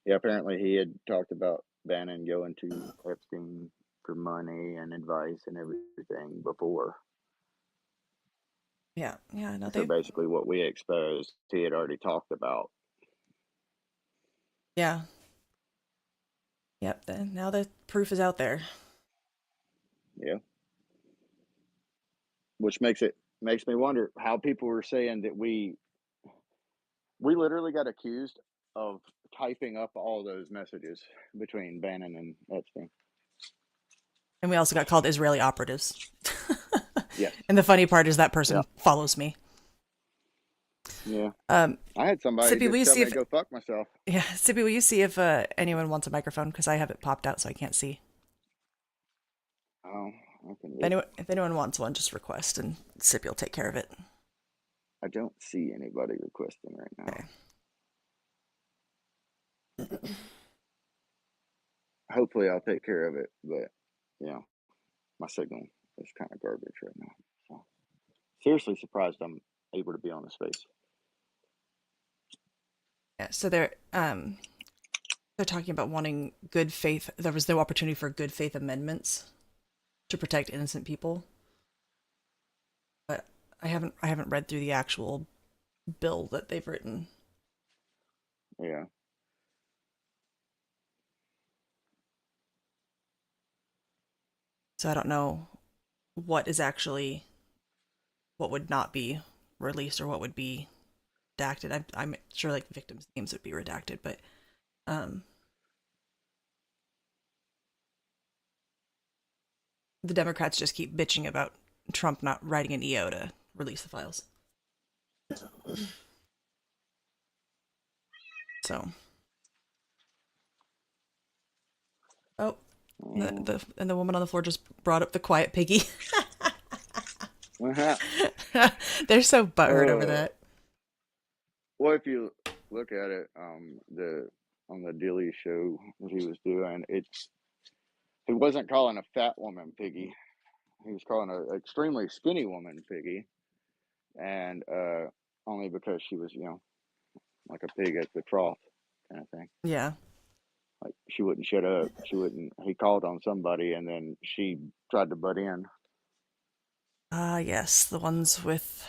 yeah, apparently he had talked about Bannon going to Epstein for money and advice and everything before. Yeah, no, So basically what we exposed, he had already talked about. Yeah. Yep, now the proof is out there. Yeah. Which makes me wonder how people were saying that we literally got accused of typing up all those messages between Bannon and Epstein. And we also got called Israeli operatives. Yes. And the funny part is that person follows me. Yeah. I had somebody Sippy, will you tell see me if to go fuck myself. Yeah, Sippy, will you see if anyone wants a microphone? Because I have it popped out so I can't see. Oh, I can look. If anyone wants one, just request and Sippy will take care of it. I don't see anybody requesting right now. Okay. Hopefully I'll take care of it, but my signal is kind of garbage right now. So seriously surprised I'm able to be on the space. Yeah, so they're talking about wanting good faith. There was no opportunity for good faith amendments to protect innocent people. But I haven't read through the actual bill that they've written. Yeah. So I don't know what would not be released or what would be redacted. I'm sure like victims' names would be redacted, but the Democrats just keep bitching about Trump not writing an EO to release the files. So, the woman on the floor just brought up the quiet piggy. They're so butthurt over that. Well, if you look at it, on the Dilly show that he was doing, he wasn't calling a fat woman piggy. He was calling an extremely skinny woman piggy, and only because she was, like a pig at the trough kind of thing. Yeah. Like she wouldn't shut up. She wouldn't. He called on somebody, and then she tried to butt in. Yes, the ones with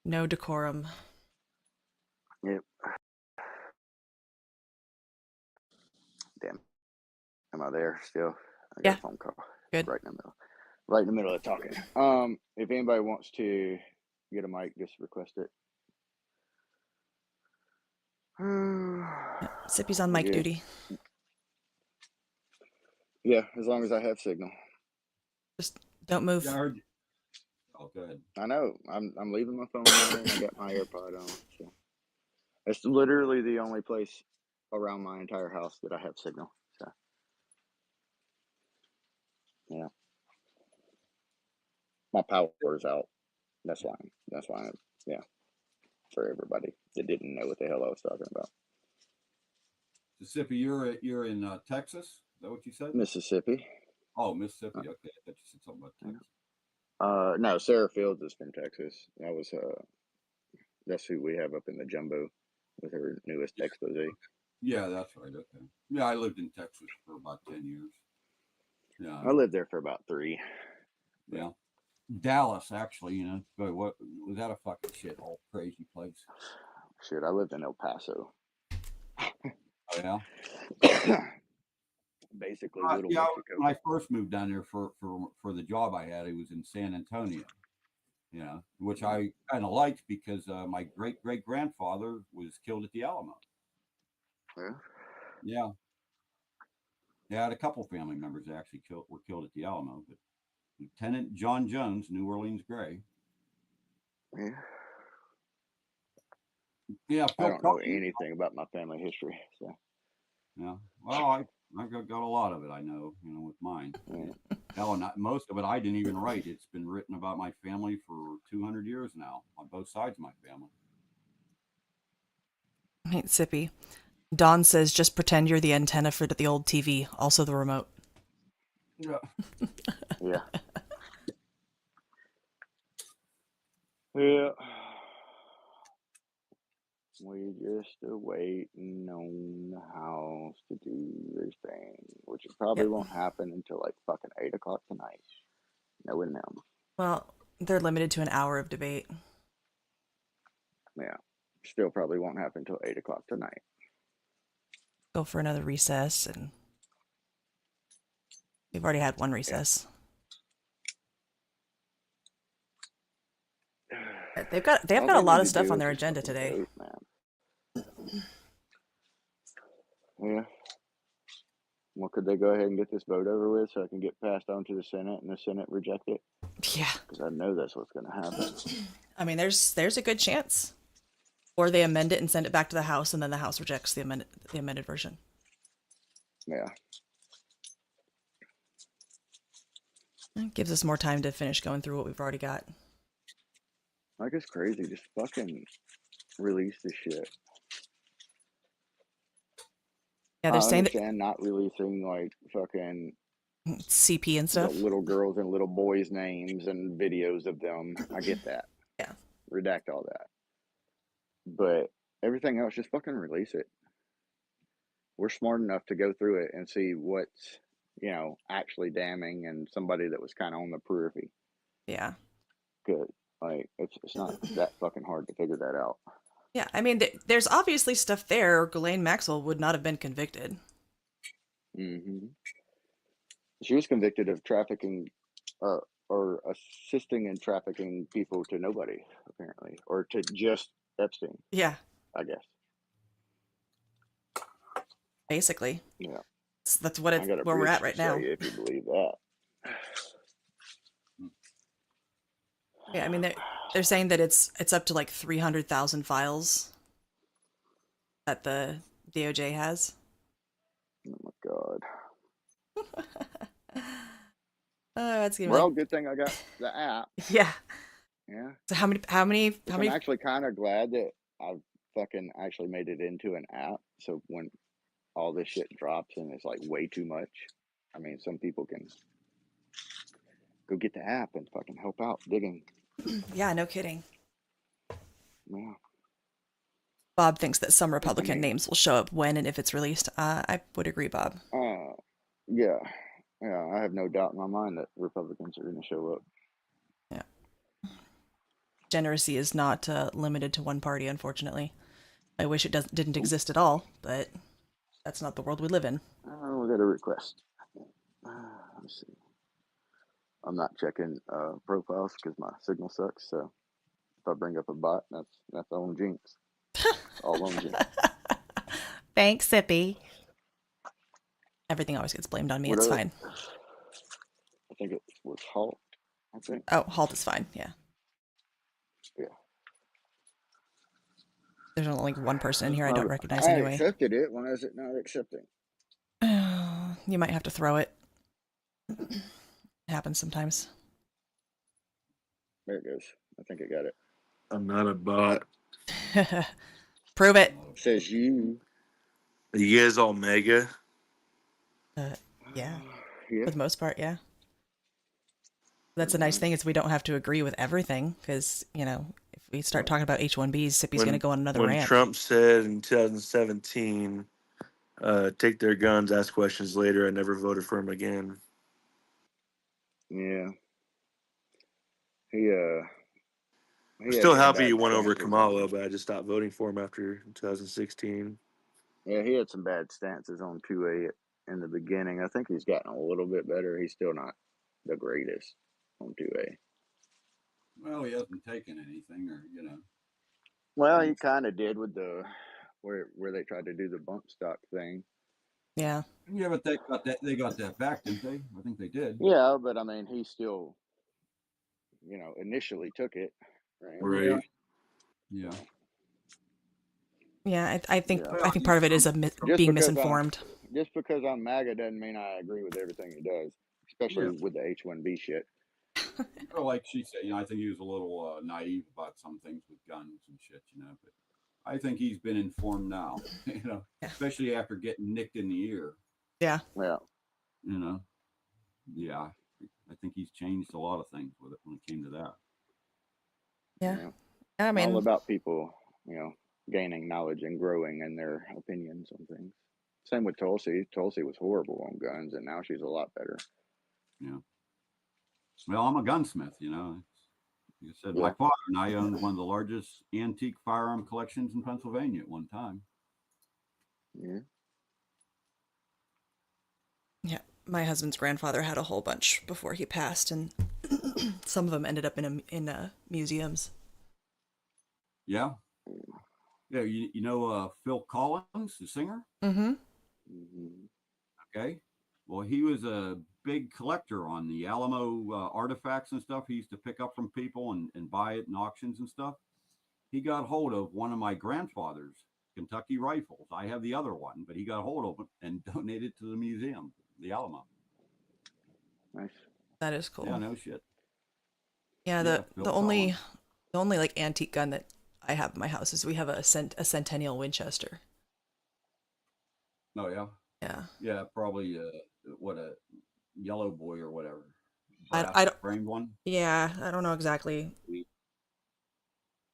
no decorum. Yep. Damn. Am I there still? I got a phone call. Good. Right in the middle of talking. If anybody wants to get a mic, just request it. Sippy's on mic duty. Yeah, as long as I have signal. Just don't move. Yeah, I heard you. Oh, good. I know. I'm leaving my phone there and I got my AirPod on. So it's literally the only place around my entire house that I have signal. So yeah, my power's out. That's why. Yeah, for everybody that didn't know what the hell I was talking about. Mississippi, you're in Texas. Is that what you said? Mississippi. Oh, Mississippi. Okay, I thought you said something about Texas. No, Sarah Fields is from Texas. That's who we have up in the jumbo with her newest expose. Yeah, that's right. Okay. Yeah, I lived in Texas for about 10 years. Yeah. I lived there for about 3. Yeah. Dallas, actually, but what was that a fucking shithole, crazy place? Shit, I lived in El Paso. Oh, yeah. Basically, Little Mexico. When I first moved down there for the job I had, it was in San Antonio. Which I kind of liked because my great grandfather was killed at the Alamo. Yeah. Yeah, I had a couple family members that actually were killed at the Alamo, but Lieutenant John Jones, New Orleans Gray. Yeah. Yeah, I don't know anything about my family history, so. Yeah. Well, I got a lot of it. I know, with mine. Yeah. Hell, not most of it I didn't even write. It's been written about my family for 200 years now on both sides of my family. Hey, Sippy. Don says, just pretend you're the antenna for the old TV, also the remote. Yeah. Yeah. Yeah. We just are waiting on the house to do this thing, which it probably Yep. won't happen until like fucking 8 o'clock tonight. Knowing them. Well, they're limited to an hour of debate. Yeah. Still probably won't happen until 8 o'clock tonight. Go for another recess, and we've already had one recess. Yeah. They've got a lot of stuff on their agenda today. Vote, man. Yeah. Well, could they go ahead and get this vote over with so I can get passed on to the Senate and the Senate reject it? Yeah. Because I know that's what's going to happen. I mean, there's a good chance. Or they amend it and send it back to the House, and then the House rejects the amended version. Yeah. It gives us more time to finish going through what we've already got. Like, it's crazy. Just fucking release this shit. Yeah, they're I saying understand not releasing, like, fucking CP and stuff. little girls and little boys' names and videos of them. I get that. Yeah. Redact all that. But everything else, just fucking release it. We're smart enough to go through it and see what's, actually damning and somebody that was kind of on the periphery. Yeah. Good. Like, it's not that fucking hard to figure that out. Yeah, I mean, there's obviously stuff there, or Ghislaine Maxwell would not have been convicted. Mm-hmm. She was convicted of trafficking, or assisting in trafficking people to nobody, apparently, or to just Epstein. Yeah. I guess. Basically. Yeah. That's where we're at right now. If you believe that. Yeah, I mean, they're saying that it's up to like 300,000 files that the DOJ has. Oh my god. That's gonna well, good thing I got the app. Yeah. Yeah. So how many? I'm actually kind of glad that I've fucking actually made it into an app. So when all this shit drops and it's like way too much, I mean, some people can go get the app and fucking help out digging. Yeah, no kidding. Yeah. Bob thinks that some Republican names will show up when and if it's released. I would agree, Bob. Yeah. Yeah, I have no doubt in my mind that Republicans are going to show up. Yeah. Degeneracy is not limited to one party, unfortunately. I wish it didn't exist at all, but that's not the world we live in. We got a request. Let's see. I'm not checking profiles because my signal sucks. So if I bring up a bot, that's on Jinx. All on Jinx. Thanks, Sippy. Everything always gets blamed on me. It's fine. I think it was Halt. I think. Oh, Halt is fine. Yeah. Yeah. There's only like one person in here I don't recognize anyway. I accepted it. Why is it not accepting? You might have to throw it. It happens sometimes. There it goes. I think I got it. I'm not a bot. Prove it. Says you. Are you guys all mega? Yeah. For the most part, yeah. That's a nice thing is we don't have to agree with everything because, if we start talking about H-1Bs, Sippy's going to go on another rant. When Trump said in 2017, take their guns, ask questions later, I never voted for him again. Yeah. I'm still happy he won over Kamala, but I just stopped voting for him after 2016. Yeah, he had some bad stances on 2A in the beginning. I think he's gotten a little bit better. He's still not the greatest on 2A. Well, he hasn't taken anything, or Well, he kind of did with the where they tried to do the bump stock thing. Yeah. Yeah, but they got that back, didn't they? I think they did. Yeah, but I mean, he still, initially took it. Right. Yeah. Yeah, I think part of it is being misinformed. Just because I'm MAGA doesn't mean I agree with everything he does, especially with the H-1B shit. Well, like she said, I think he was a little naive about some things with guns and shit, but I think he's been informed now. Yeah. Especially after getting nicked in the ear. Yeah. Yeah. Yeah. I think he's changed a lot of things with it when it came to that. Yeah. I I mean, all mean, about people, gaining knowledge and growing in their opinions on things. Same with Tulsi. Tulsi was horrible on guns, and now she's a lot better. Yeah. Well, I'm a gunsmith, Like I said, my Yeah. father and I owned one of the largest antique firearm collections in Pennsylvania at one time. Yeah. yeah. My husband's grandfather had a whole bunch before he passed, and some of them ended up in museums. Yeah. Yeah. You know Phil Collins, the singer? Mm-hmm. Okay. Well, he was a big collector on the Alamo artifacts and stuff. He used to pick up from people and buy it in auctions and stuff. He got hold of one of my grandfather's Kentucky rifles. I have the other one, but he got hold of it and donated it to the museum, the Alamo. Nice. That is cool. Yeah, no shit. Yeah, Yeah, the only like antique gun that I have in my house is we have a Centennial Winchester. Oh yeah. Yeah. Yeah, probably what a yellow boy or whatever. I Brass don't. framed one. Yeah, I don't know exactly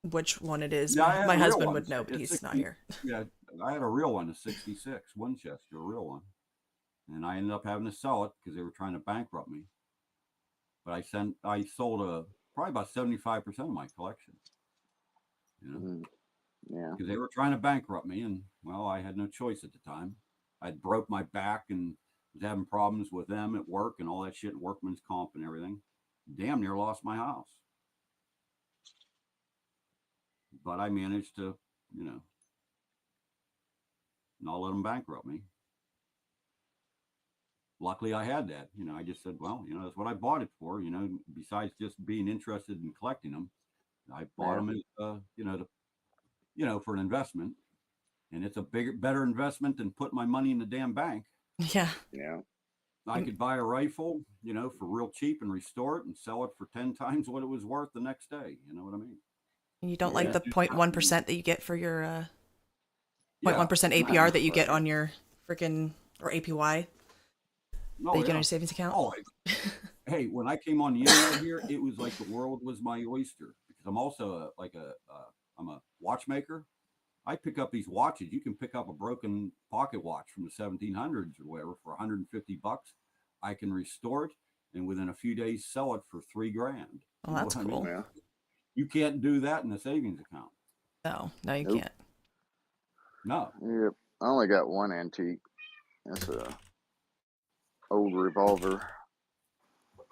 which one it is. Yeah, I had My a real husband one. would know, but It's he's 60, not here. Yeah, I had a real one, a '66 Winchester, a real one, and I ended up having to sell it because they were trying to bankrupt me. But I sold probably about 75% of my collection. Yeah. Because they were trying to bankrupt me, and well, I had no choice at the time. I broke my back and was having problems with them at work and all that shit, workman's comp and everything. Damn near lost my house. But I managed to, not let them bankrupt me. Luckily, I had that. I just said, well, that's what I bought it for. Besides just being interested in collecting them, I bought them as, for an investment. And it's a better investment than put my money in the damn bank. Yeah. Yeah. I could buy a rifle, for real cheap and restore it and sell it for 10 times what it was worth the next day. You know what I mean? And you don't like the 0.1% that you get for your 0.1% Yeah, APR that you get on your freaking, or APY that you get on your savings account? Oh, hey, when I came on the internet here, it was like the world was my oyster because I'm also I'm a watchmaker. I pick up these watches. You can pick up a broken pocket watch from the 1700s or whatever for $150. I can restore it and within a few days sell it for $3,000. Oh, that's cool. Yeah. You can't do that in a savings account. No, you can't. No. Yep. I only got one antique. That's a old revolver.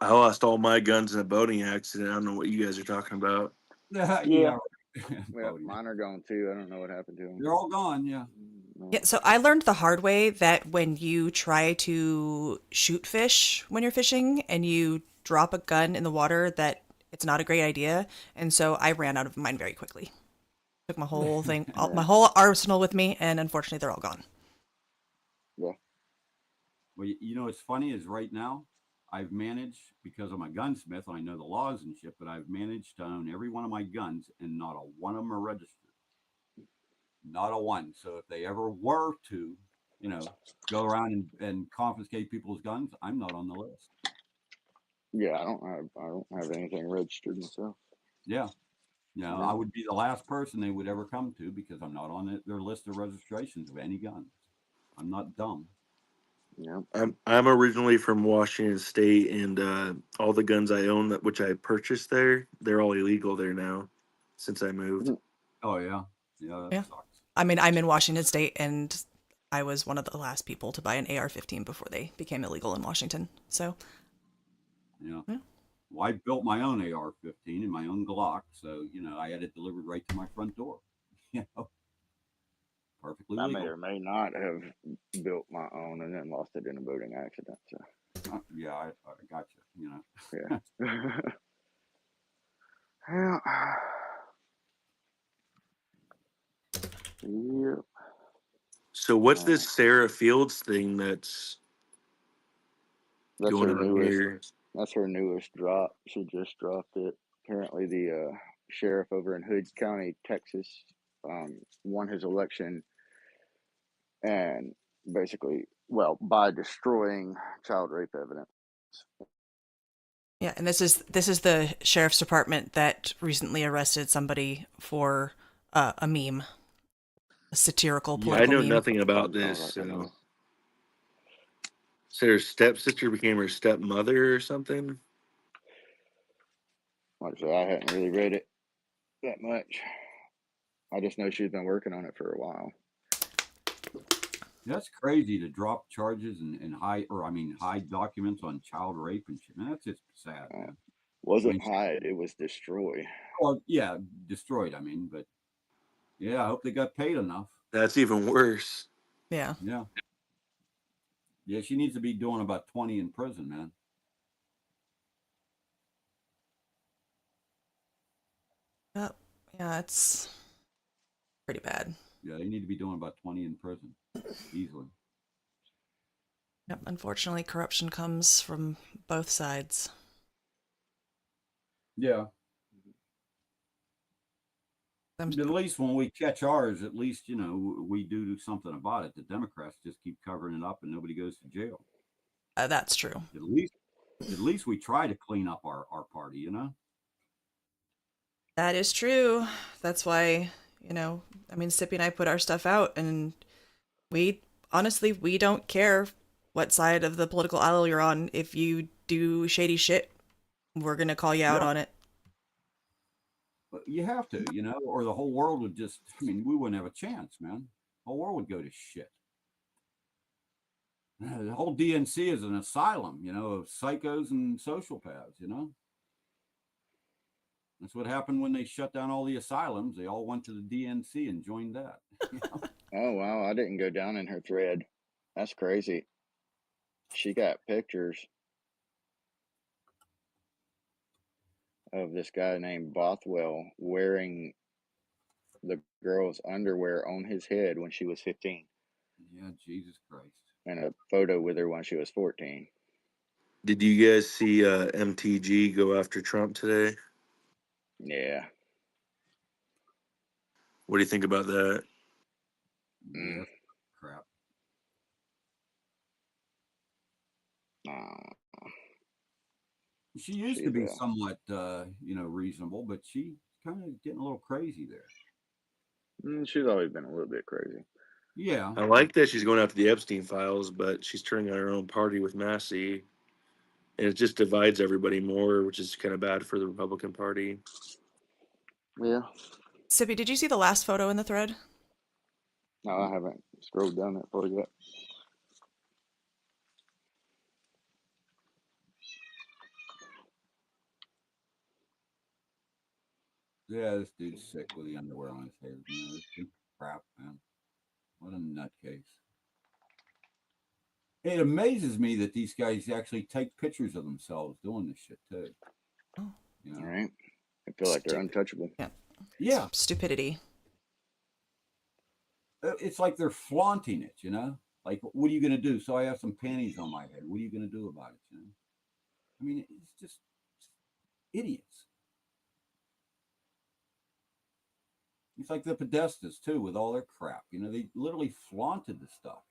I lost all my guns in a boating accident. I don't know what you guys are talking about. Yeah. Yeah, mine are gone too. I don't know what happened to them. They're all gone. Yeah. Yeah, so I learned the hard way that when you try to shoot fish when you're fishing and you drop a gun in the water, that it's not a great idea. And so I ran out of mine very quickly. Took my whole thing, my whole arsenal with me, and unfortunately they're all gone. Yeah. Well, what's funny is right now I've managed, because I'm a gunsmith and I know the laws and shit, but I've managed to own every one of my guns and not a one of them are registered. Not a one. So if they ever were to, go around and confiscate people's guns, I'm not on the list. Yeah, I don't have anything registered myself. Yeah. I would be the last person they would ever come to because I'm not on their list of registrations of any guns. I'm not dumb. Yeah. I'm originally from Washington State, and all the guns I own which I purchased there, they're all illegal there now since I moved. Oh yeah. Yeah, that sucks. I mean, I'm in Washington State, and I was one of the last people to buy an AR-15 before they became illegal in Washington. So, yeah. Well, I built my own AR-15 and my own Glock, so I had it delivered right to my front door. Perfectly legal. I may or may not have built my own and then lost it in a boating accident. So. Yeah, I got you. Yeah. Yeah. Yep. So what's this Sarah Fields thing that's going on here? That's her newest drop. She just dropped it. Apparently the sheriff over in Hood County, Texas, won his election, and basically, well, by destroying child rape evidence. Yeah, and this is the sheriff's department that recently arrested somebody for a meme, a satirical Yeah, I political know meme. nothing about Sounds this. like I know. So her stepsister became her stepmother or something. Like I said, I hadn't really read it that much. I just know she's been working on it for a while. That's crazy to drop charges and hide documents on child rape and shit. Man, that's just sad, man. Wasn't hide, it was destroy. Well, yeah, destroyed. I mean, but yeah, I hope they got paid enough. That's even worse. Yeah. Yeah. Yeah, she needs to be doing about 20 in prison, man. Yeah, it's pretty bad. Yeah, they need to be doing about 20 in prison easily. Yep, unfortunately, corruption comes from both sides. Yeah. But at least when we catch ours, at least, we do something about it. The Democrats just keep covering it up and nobody goes to jail. That's true. At least we try to clean up our party, you know? That is true. That's why, Sippy and I put our stuff out, and we honestly, we don't care what side of the political aisle you're on. If you do shady shit, we're gonna call you out on it. But you have to, or the whole world would just, we wouldn't have a chance, man. The whole world would go to shit. The whole DNC is an asylum, of psychos and sociopaths, That's what happened when they shut down all the asylums. They all went to the DNC and joined that. Oh, wow. I didn't go down in her thread. That's crazy. She got pictures of this guy named Bothwell wearing the girl's underwear on his head when she was 15. Yeah, Jesus Christ. And a photo with her when she was 14. Did you guys see MTG go after Trump today? Yeah. What do you think about that? Yeah, crap. She used to be somewhat, reasonable, but she's kind of getting a little crazy there. She's always been a little bit crazy. Yeah. I like that she's going after the Epstein files, but she's turning on her own party with Massey. And it just divides everybody more, which is kind of bad for the Republican Party. Yeah. Sippy, did you see the last photo in the thread? No, I haven't scrolled down that far yet. Yeah, this dude's sick with the underwear on his head. It's crap, man. What a nutcase. It amazes me that these guys actually take pictures of themselves doing this shit, too. Oh. All right. I feel like they're untouchable. Yeah. Stupidity. It's like they're flaunting it, Like, what are you going to do? So I have some panties on my head. What are you going to do about it, it's just idiots. It's like the Podestas, too, with all their crap. They literally flaunted the stuff,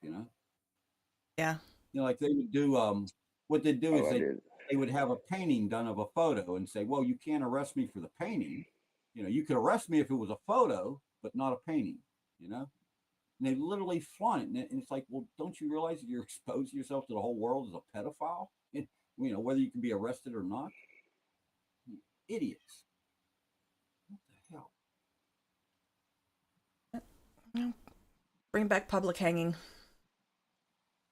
Yeah. Like they would do, what they'd do is they would have a painting done of a photo and say, well, you can't arrest me for the painting. You could arrest me if it was a photo, but not a painting, And they literally flaunt it. And it's like, well, don't you realize that you're exposing yourself to the whole world as a pedophile? Whether you can be arrested or not. Idiots. What the hell? Bring back public hanging.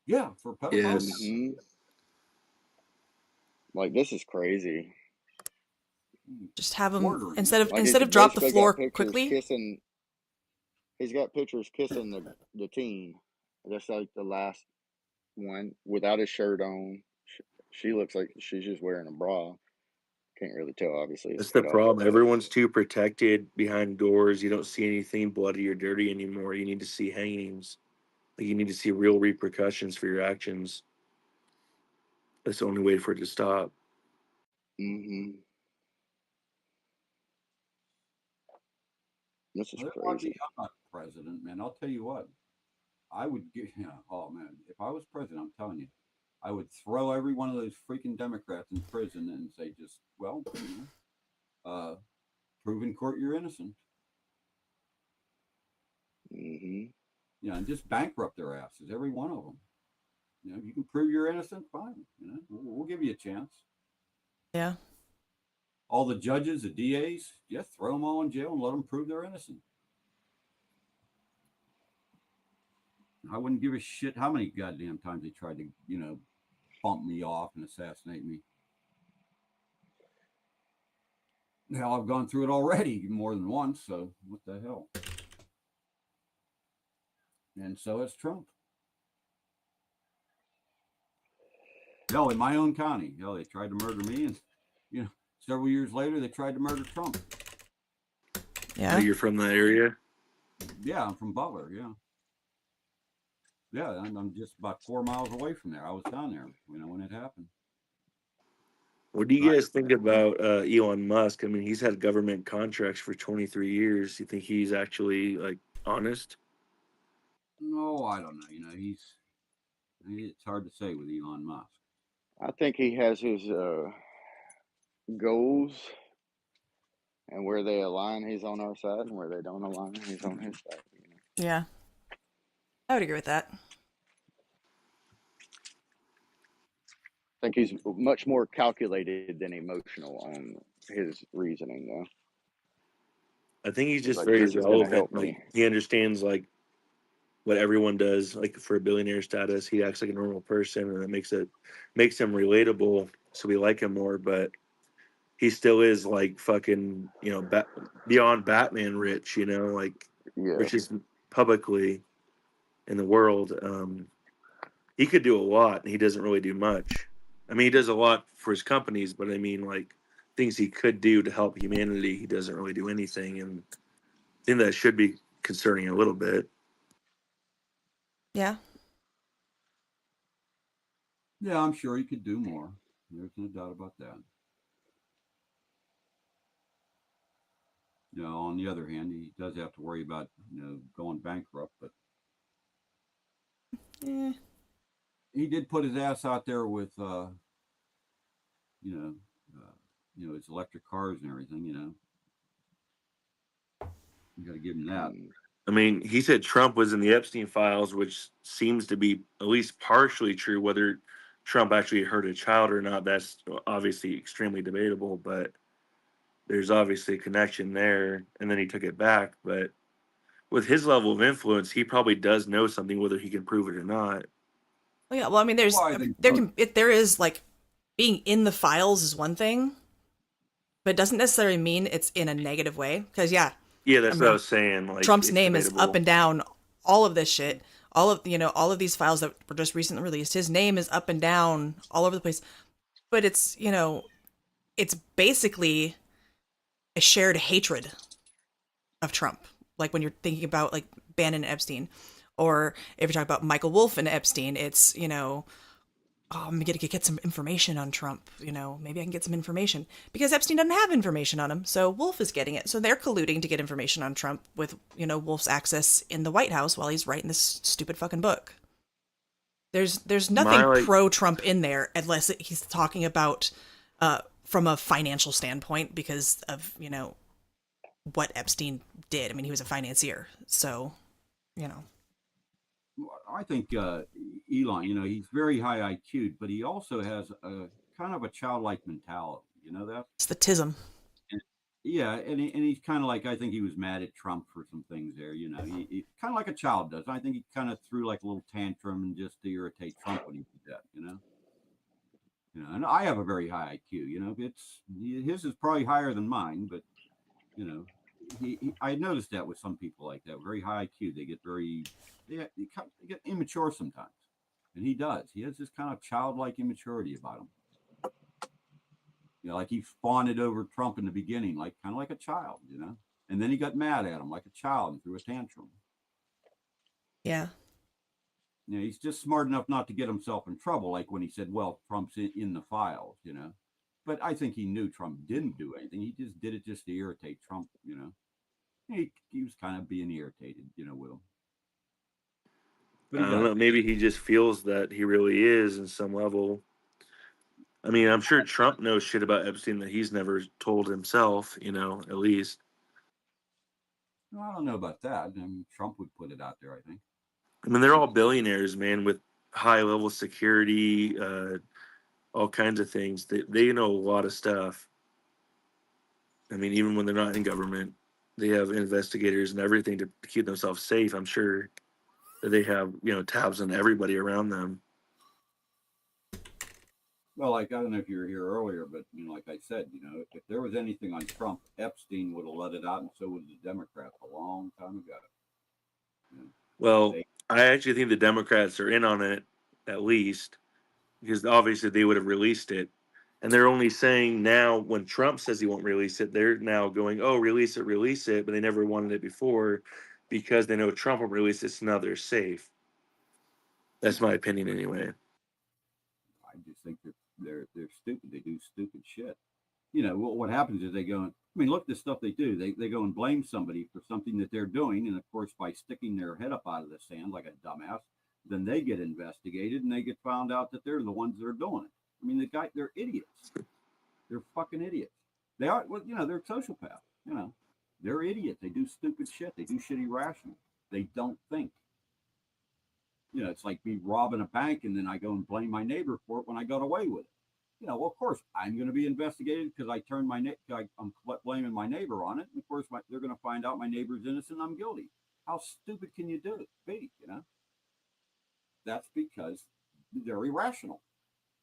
Yeah, for pedophiles. Yes. Mm-hmm. Like, this is crazy. Just have them Ordering. instead of Like, drop the floor quickly. He's got pictures kissing the teen. That's like the last one without his shirt on. She looks like she's just wearing a bra. Can't really tell, obviously. That's the problem. Everyone's too protected behind doors. You don't see anything bloody or dirty anymore. You need to see hangings. Like, you need to see real repercussions for your actions. That's the only way for it to stop. Mm-hmm. This is I'm crazy. not president, man. I'll tell you what. I would get, oh man, if I was president, I'm telling you, I would throw every one of those freaking Democrats in prison and say, just, well, prove in court you're innocent. Mm-hmm. And just bankrupt their asses, every one of them. If you can prove you're innocent, fine. We'll give you a chance. Yeah. All the judges, the DAs, just throw them all in jail and let them prove they're innocent. I wouldn't give a shit how many goddamn times they tried to, bump me off and assassinate me. Hell, I've gone through it already more than once, so what the hell? And so has Trump. Hell, in my own county, they tried to murder me, and several years later they tried to murder Trump. Yeah. Oh, you're from that area? Yeah, I'm from Butler. Yeah, I'm just about 4 miles away from there. I was down there, when it happened. What do you guys think about Elon Musk? I mean, he's had government contracts for 23 years. You think he's actually honest? No, I don't know. It's hard to say with Elon Musk. I think he has his goals, and where they align, he's on our side, and where they don't align, he's on his side. Yeah. I would agree with that. I think he's much more calculated than emotional on his reasoning, though. I think he's just Like, very this is going to help relevant. me. He understands what everyone does. For a billionaire status, he acts like a normal person, and that makes him relatable. So we like him more. But he still is fucking beyond Batman rich. Yeah. Richest publicly in the world. He could do a lot, and he doesn't really do much. I mean, he does a lot for his companies, but I mean, things he could do to help humanity, he doesn't really do anything, and I think that should be concerning a little bit. Yeah. Yeah, I'm sure he could do more. There's no doubt about that. On the other hand, he does have to worry about, going bankrupt, but he did put his ass out there with, his electric cars and everything, You got to give him that. I mean, he said Trump was in the Epstein files, which seems to be at least partially true. Whether Trump actually hurt a child or not, that's obviously extremely debatable, but there's obviously a connection there. And then he took it back. But with his level of influence, he probably does know something, whether he can prove it or not. Well, yeah. Well, I mean, there is being in the files is one thing, but it doesn't necessarily mean it's in a negative way. Because that's what I was saying. Trump's name is up and down all of this shit. All of these files that were just recently released. His name is up and down all over the place. But it's it's basically a shared hatred of Trump. Like when you're thinking about Bannon and Epstein, or if you're talking about Michael Wolff and Epstein, it's I'm gonna get some information on Trump. Maybe I can get some information because Epstein doesn't have information on him, so Wolff is getting it. So they're colluding to get information on Trump with Wolff's access in the White House while he's writing this stupid fucking book. There's nothing pro-Trump in there unless he's talking about from a financial standpoint because of what Epstein did. I mean, he was a financier, so I think Elon, he's very high IQ, but he also has a kind of a childlike mentality. You know that? It's the tism. And he's kind of I think he was mad at Trump for some things there. He kind of like a child does. I think he kind of threw a little tantrum and just to irritate Trump when he did that. And I have a very high IQ. His is probably higher than mine, but I noticed that with some people like that, very high IQ, they get they get immature sometimes, and he does. He has this kind of childlike immaturity about him. He fawned over Trump in the beginning, kind of like a child, and then he got mad at him like a child and threw a tantrum. Yeah. He's just smart enough not to get himself in trouble, like when he said, "Well, Trump's in the files," But I think he knew Trump didn't do anything. He just did it just to irritate Trump, He was kind of being irritated, with him. But I don't know. Maybe he just feels that he really is in some level. I mean, I'm sure Trump knows shit about Epstein that he's never told himself, at least. Well, I don't know about that. I mean, Trump would put it out there, I think. I mean, they're all billionaires, man, with high level security, all kinds of things. They know a lot of stuff. I mean, even when they're not in government, they have investigators and everything to keep themselves safe. I'm sure that they have, tabs on everybody around them. Well, I don't know if you were here earlier, but like I said, if there was anything on Trump, Epstein would have let it out, and so would the Democrats a long time ago. Well, I actually think the Democrats are in on it, at least, because obviously they would have released it. And they're only saying now, when Trump says he won't release it, they're now going, oh, release it. But they never wanted it before because they know Trump will release it, so now they're safe. That's my opinion anyway. I just think they're stupid. They do stupid shit. What happens is they go and, look at the stuff they do. They go and blame somebody for something that they're doing. And of course, by sticking their head up out of the sand like a dumbass, then they get investigated and they get found out that they're the ones that are doing it. They're idiots. They're fucking idiots. They are, they're sociopaths. They're idiots. They do stupid shit. They do shit irrational. They don't think. It's like me robbing a bank and then I go and blame my neighbor for it when I got away with it. Well, of course, I'm going to be investigated because I turned I'm blaming my neighbor on it. And of course, they're going to find out my neighbor's innocent and I'm guilty. How stupid can you be? That's because they're irrational.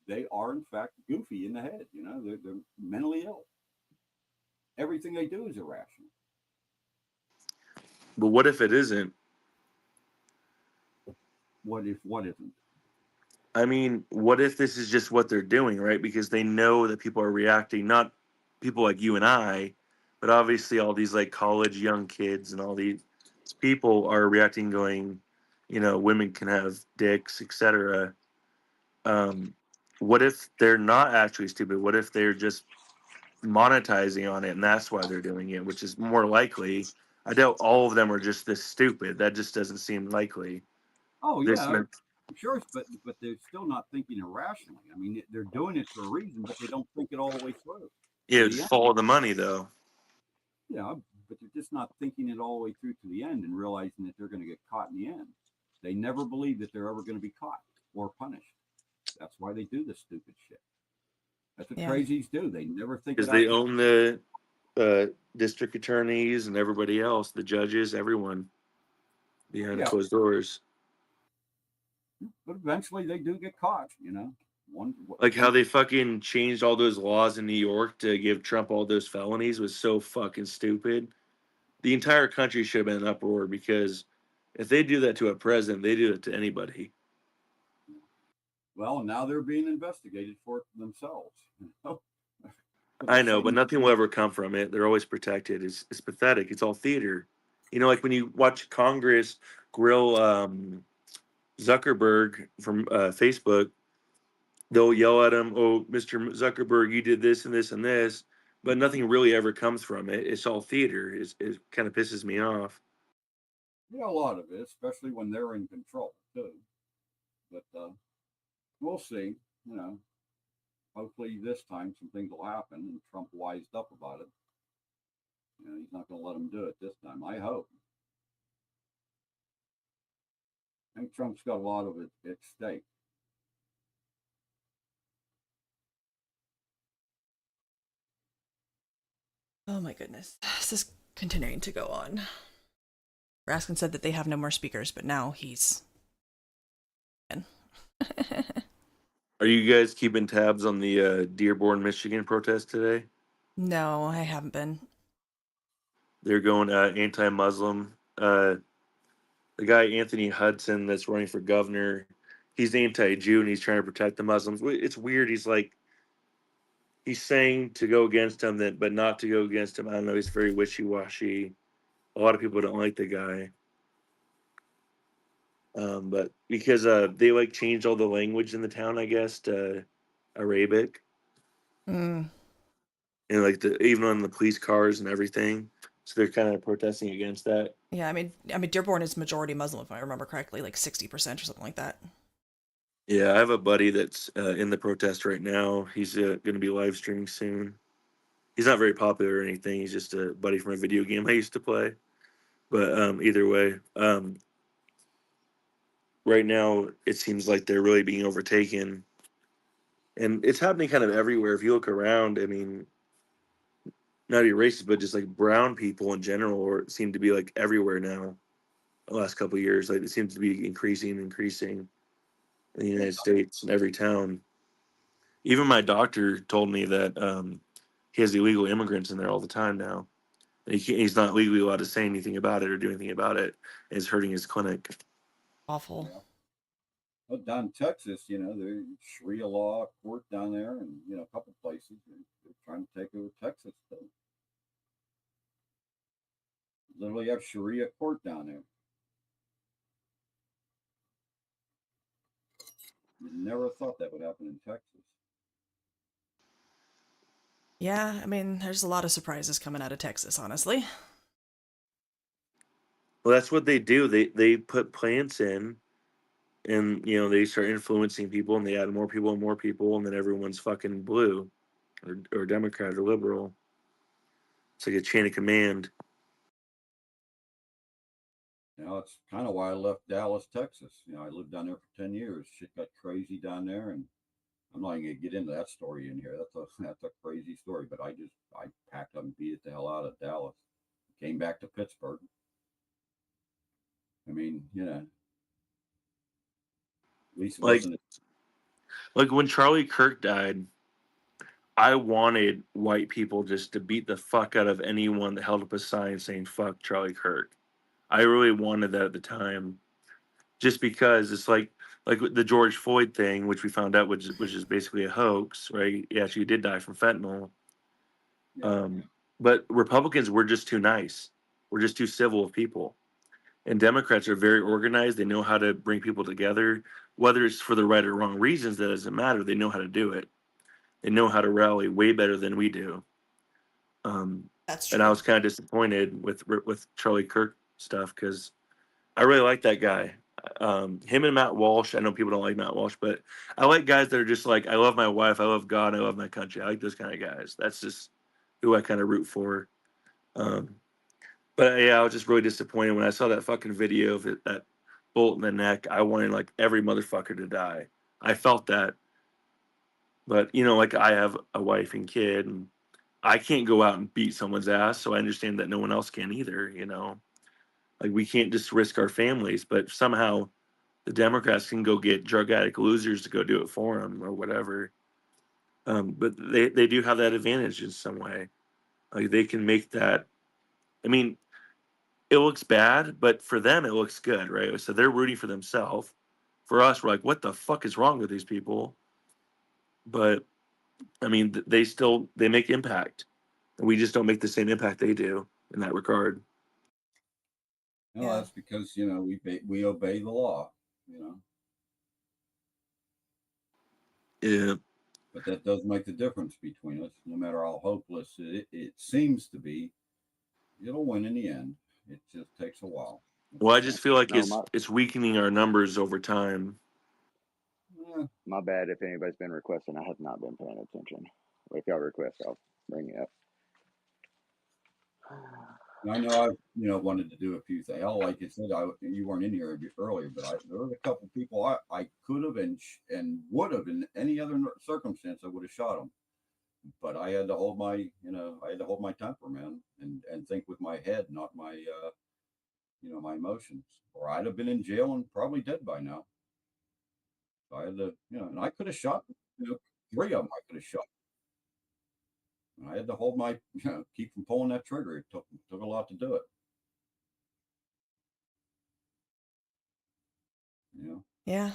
They are, in fact, goofy in the head. They're mentally ill. Everything they do is irrational. But what if it isn't? What isn't? I mean, what if this is just what they're doing, right? Because they know that people are reacting, not people like you and I, but obviously all these like college young kids and all these people are reacting, going, women can have dicks, etc. What if they're not actually stupid? What if they're just monetizing on it and that's why they're doing it, which is more likely? I doubt all of them are just this stupid. That just doesn't seem likely. Oh, yeah. Sure, but they're still not thinking irrationally. They're doing it for a reason, but they don't think it all the way through. Yeah, just follow the money, though. Yeah, but they're just not thinking it all the way through to the end and realizing that they're going to get caught in the end. They never believe that they're ever going to be caught or punished. That's why they do this stupid shit. That's what crazies do. They never think because they own the district attorneys and everybody else, the judges, everyone behind closed doors. But eventually they do get caught, Like how they fucking changed all those laws in New York to give Trump all those felonies was so fucking stupid. The entire country should have been in an uproar, because if they do that to a president, they do it to anybody. Well, now they're being investigated for it themselves. I know, but nothing will ever come from it. They're always protected. It's pathetic. It's all theater. Like when you watch Congress grill Zuckerberg from Facebook, they'll yell at him, "Oh, Mr. Zuckerberg, you did this and this and this," but nothing really ever comes from it. It's all theater. It kind of pisses me off. Yeah, a lot of it, especially when they're in control too. But we'll see. Hopefully this time some things will happen and Trump wised up about it. He's not going to let them do it this time. I hope. I think Trump's got a lot of it at stake. Oh my goodness. This is continuing to go on. Raskin said that they have no more speakers, but now he's... Are you guys keeping tabs on the Dearborn, Michigan protest today? No, I haven't been. They're going anti-Muslim. The guy Anthony Hudson that's running for governor, he's anti-Jew and he's trying to protect the Muslims. It's weird. He's saying to go against him, but not to go against him. I don't know. He's very wishy-washy. A lot of people don't like the guy. But because they changed all the language in the town, I guess, to Arabic. Mm. And even on the police cars and everything. So they're kind of protesting against that. Yeah, I mean, Dearborn is majority Muslim, if I remember correctly, like 60% or something like that. Yeah, I have a buddy that's in the protest right now. He's going to be live streaming soon. He's not very popular or anything. He's just a buddy from a video game I used to play. But either way, right now it seems like they're really being overtaken, and it's happening kind of everywhere. If you look around, I mean, not to be racist, but just like brown people in general seem to be like everywhere now. The last couple of years, like it seems to be increasing in the United States in every town. Even my doctor told me that he has illegal immigrants in there all the time now. He's not legally allowed to say anything about it or do anything about it. It's hurting his clinic. Awful. Yeah. Well, down in Texas, there's Sharia law court down there, and a couple places they're trying to take over Texas. Though. Literally have Sharia court down there. You never thought that would happen in Texas. Yeah, I mean, there's a lot of surprises coming out of Texas, honestly. Well, that's what they do. They put plants in, and they start influencing people, and they add more people, and then everyone's fucking blue, or Democrat or liberal. It's like a chain of command. It's kind of why I left Dallas, Texas. I lived down there for 10 years. Shit got crazy down there, and I'm not even gonna get into that story in here. That's a crazy story. But I packed up and beat it the hell out of Dallas. Came back to Pittsburgh. I mean, at least it Like wasn't. like when Charlie Kirk died, I wanted white people just to beat the fuck out of anyone that held up a sign saying "fuck Charlie Kirk." I really wanted that at the time, just because it's like the George Floyd thing, which we found out which is basically a hoax, right? He actually did die from fentanyl. Yeah. But Republicans were just too nice. We're just too civil of people. And Democrats are very organized. They know how to bring people together, whether it's for the right or wrong reasons. That doesn't matter. They know how to do it. They know how to rally way better than we do. That's And I true. was kind of disappointed with Charlie Kirk stuff because I really like that guy. Him and Matt Walsh. I know people don't like Matt Walsh, but I like guys that are just like, I love my wife, I love God, I love my country. I like those kind of guys. That's just who I kind of root for. Um, but yeah, I was just really disappointed when I saw that fucking video of that bullet in the neck. I wanted like every motherfucker to die. I felt that, but like I have a wife and kid, and I can't go out and beat someone's ass. So I understand that no one else can either. Like we can't just risk our families, but somehow the Democrats can go get drug addict losers to go do it for them or whatever. But they do have that advantage in some way. Like they can make that. I mean, it looks bad, but for them it looks good, right? So they're rooting for themselves. For us, we're like, what the fuck is wrong with these people? But I mean, they make impact, and we just don't make the same impact they do in that regard. No, that's because we obey the law. Yeah. But that does make the difference between us. No matter how hopeless it seems to be, it'll win in the end. It just takes a while. Well, I just feel like No, it's weakening our numbers over time. my bad if anybody's been requesting. I have not been paying attention. If y'all request, I'll bring it up. I know I wanted to do a few things. Like you said, you weren't in here earlier, but there was a couple people I could have and would have in any other circumstance I would have shot them, but I had to hold my temper, man, and think with my head, not my my emotions, or I'd have been in jail and probably dead by now. So I had to and I could have shot three of them. I could have shot. And I had to hold my keep from pulling that trigger. It took a lot to do it. Yeah.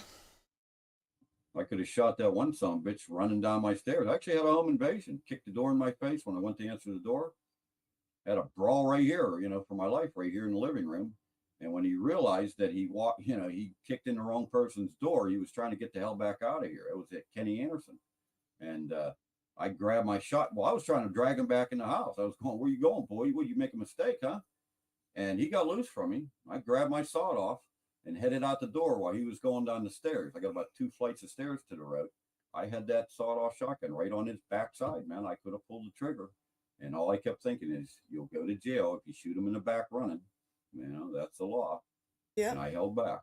I could have shot that one son of a bitch running down my stairs. I actually had a home invasion. Kicked the door in my face when I went to answer the door. Had a brawl right here, for my life, right here in the living room. And when he realized that he kicked in the wrong person's door, he was trying to get the hell back out of here. It was at Kenny Anderson. And I grabbed my shot. Well, I was trying to drag him back in the house. I was going, "Where you going, boy? What, you make a mistake, huh?" And he got loose from me. I grabbed my sawed off and headed out the door while he was going down the stairs. I got about 2 flights of stairs to the road. I had that sawed off shotgun right on his backside, man. I could have pulled the trigger. And all I kept thinking is, you'll go to jail if you shoot him in the back running. You know, that's the law. Yeah. And I held back.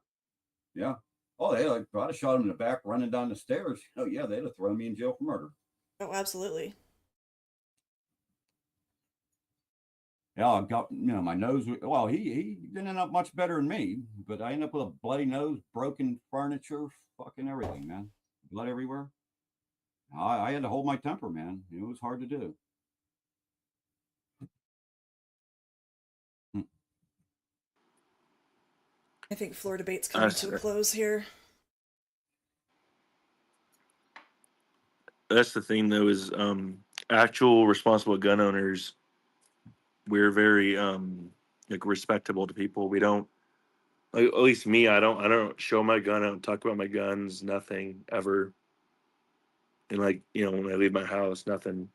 Yeah. Oh, they like, if I'd have shot him in the back running down the stairs. Oh, yeah, they'd have thrown me in jail for murder. Oh, absolutely. Yeah, I got, my nose. Well, he didn't end up much better than me, but I ended up with a bloody nose, broken furniture, fucking everything, man. Blood everywhere. I had to hold my temper, man. It was hard to do. I think floor debate's coming to a close here. That's the thing, though, is actual responsible gun owners. We're very like respectable to people. We don't, like, at least me. I don't show my gun. I don't talk about my guns. Nothing ever. And like when I leave my house, nothing.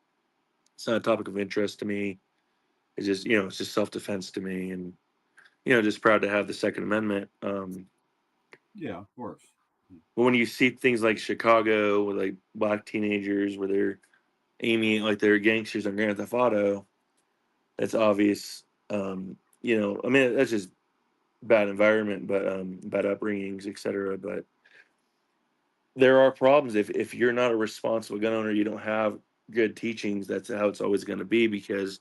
It's not a topic of interest to me. It's just it's just self defense to me, and just proud to have the Second Amendment. Yeah, of course. But when you see things like Chicago with like black teenagers where they're aiming like they're gangsters on Grand Theft Auto, that's obvious. I mean, that's just bad environment, but bad upbringings, etc. But there are problems if you're not a responsible gun owner, you don't have good teachings. That's how it's always going to be, because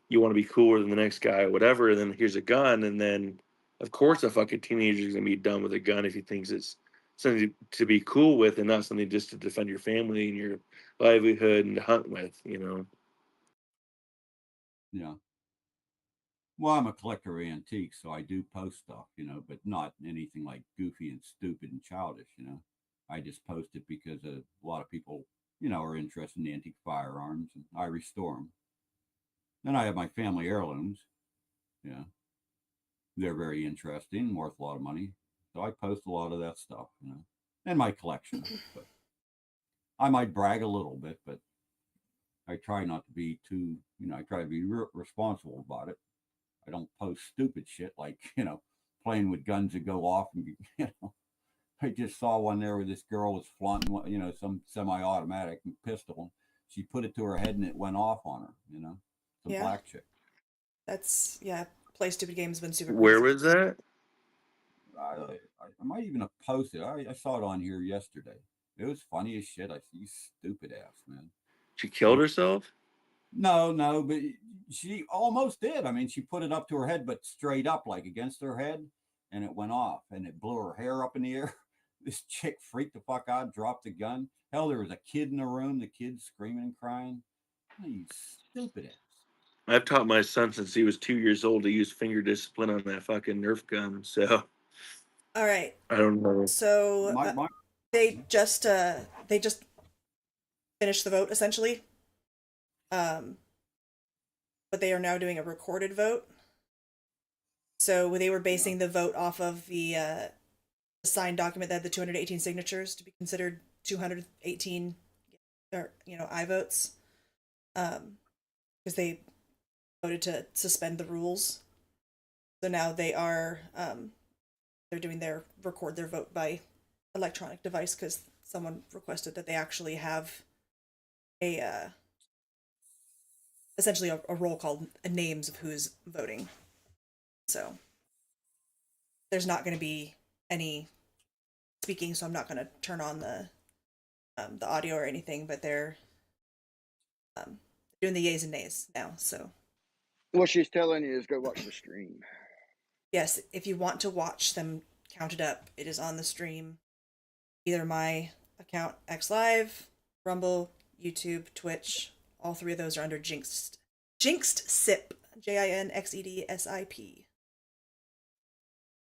you want to be cooler than the next guy or whatever. And then here's a gun, and then of course a fucking teenager is going to be done with a gun if he thinks it's something to be cool with and not something just to defend your family and your livelihood and to hunt with. Yeah. Well, I'm a collector of antiques, so I do post stuff, but not anything like goofy and stupid and childish, I just post it because a lot of people, are interested in antique firearms, and I restore them. Then I have my family heirlooms. Yeah. They're very interesting, worth a lot of money. So I post a lot of that stuff, in my collection. But I might brag a little bit, but I try not to be too, I try to be responsible about it. I don't post stupid shit like, playing with guns that go off. And, I just saw one there where this girl was flaunting, some semi-automatic pistol. She put it to her head and it went off on her, some black chick. That's, play stupid games has been super crazy. Where was that? I might even have posted. I saw it on here yesterday. It was funny as shit. I see, you stupid ass, man. She killed herself? No, but she almost did. I mean, she put it up to her head, but straight up, like against her head, and it went off, and it blew her hair up in the air. This chick freaked the fuck out, dropped the gun. Hell, there was a kid in the room. The kid screaming and crying. Oh, you stupid ass. I've taught my son since he was 2 years old to use finger discipline on that fucking Nerf gun. So, all right. I don't know. So they just finished the vote essentially. But they are now doing a recorded vote. So they were basing the vote off of the signed document that had the 218 signatures to be considered 218, I votes. Because they voted to suspend the rules. So now they are they're doing record their vote by electronic device because someone requested that they actually have a essentially a roll call, names of who's voting. So there's not going to be any speaking, so I'm not going to turn on the audio or anything, but they're doing the yays and nays now. So what she's telling you is go watch the stream. Yes, if you want to watch them counted up, it is on the stream. Either my account X Live, Rumble, YouTube, Twitch. All three of those are under JinxedSip. JinxedSip.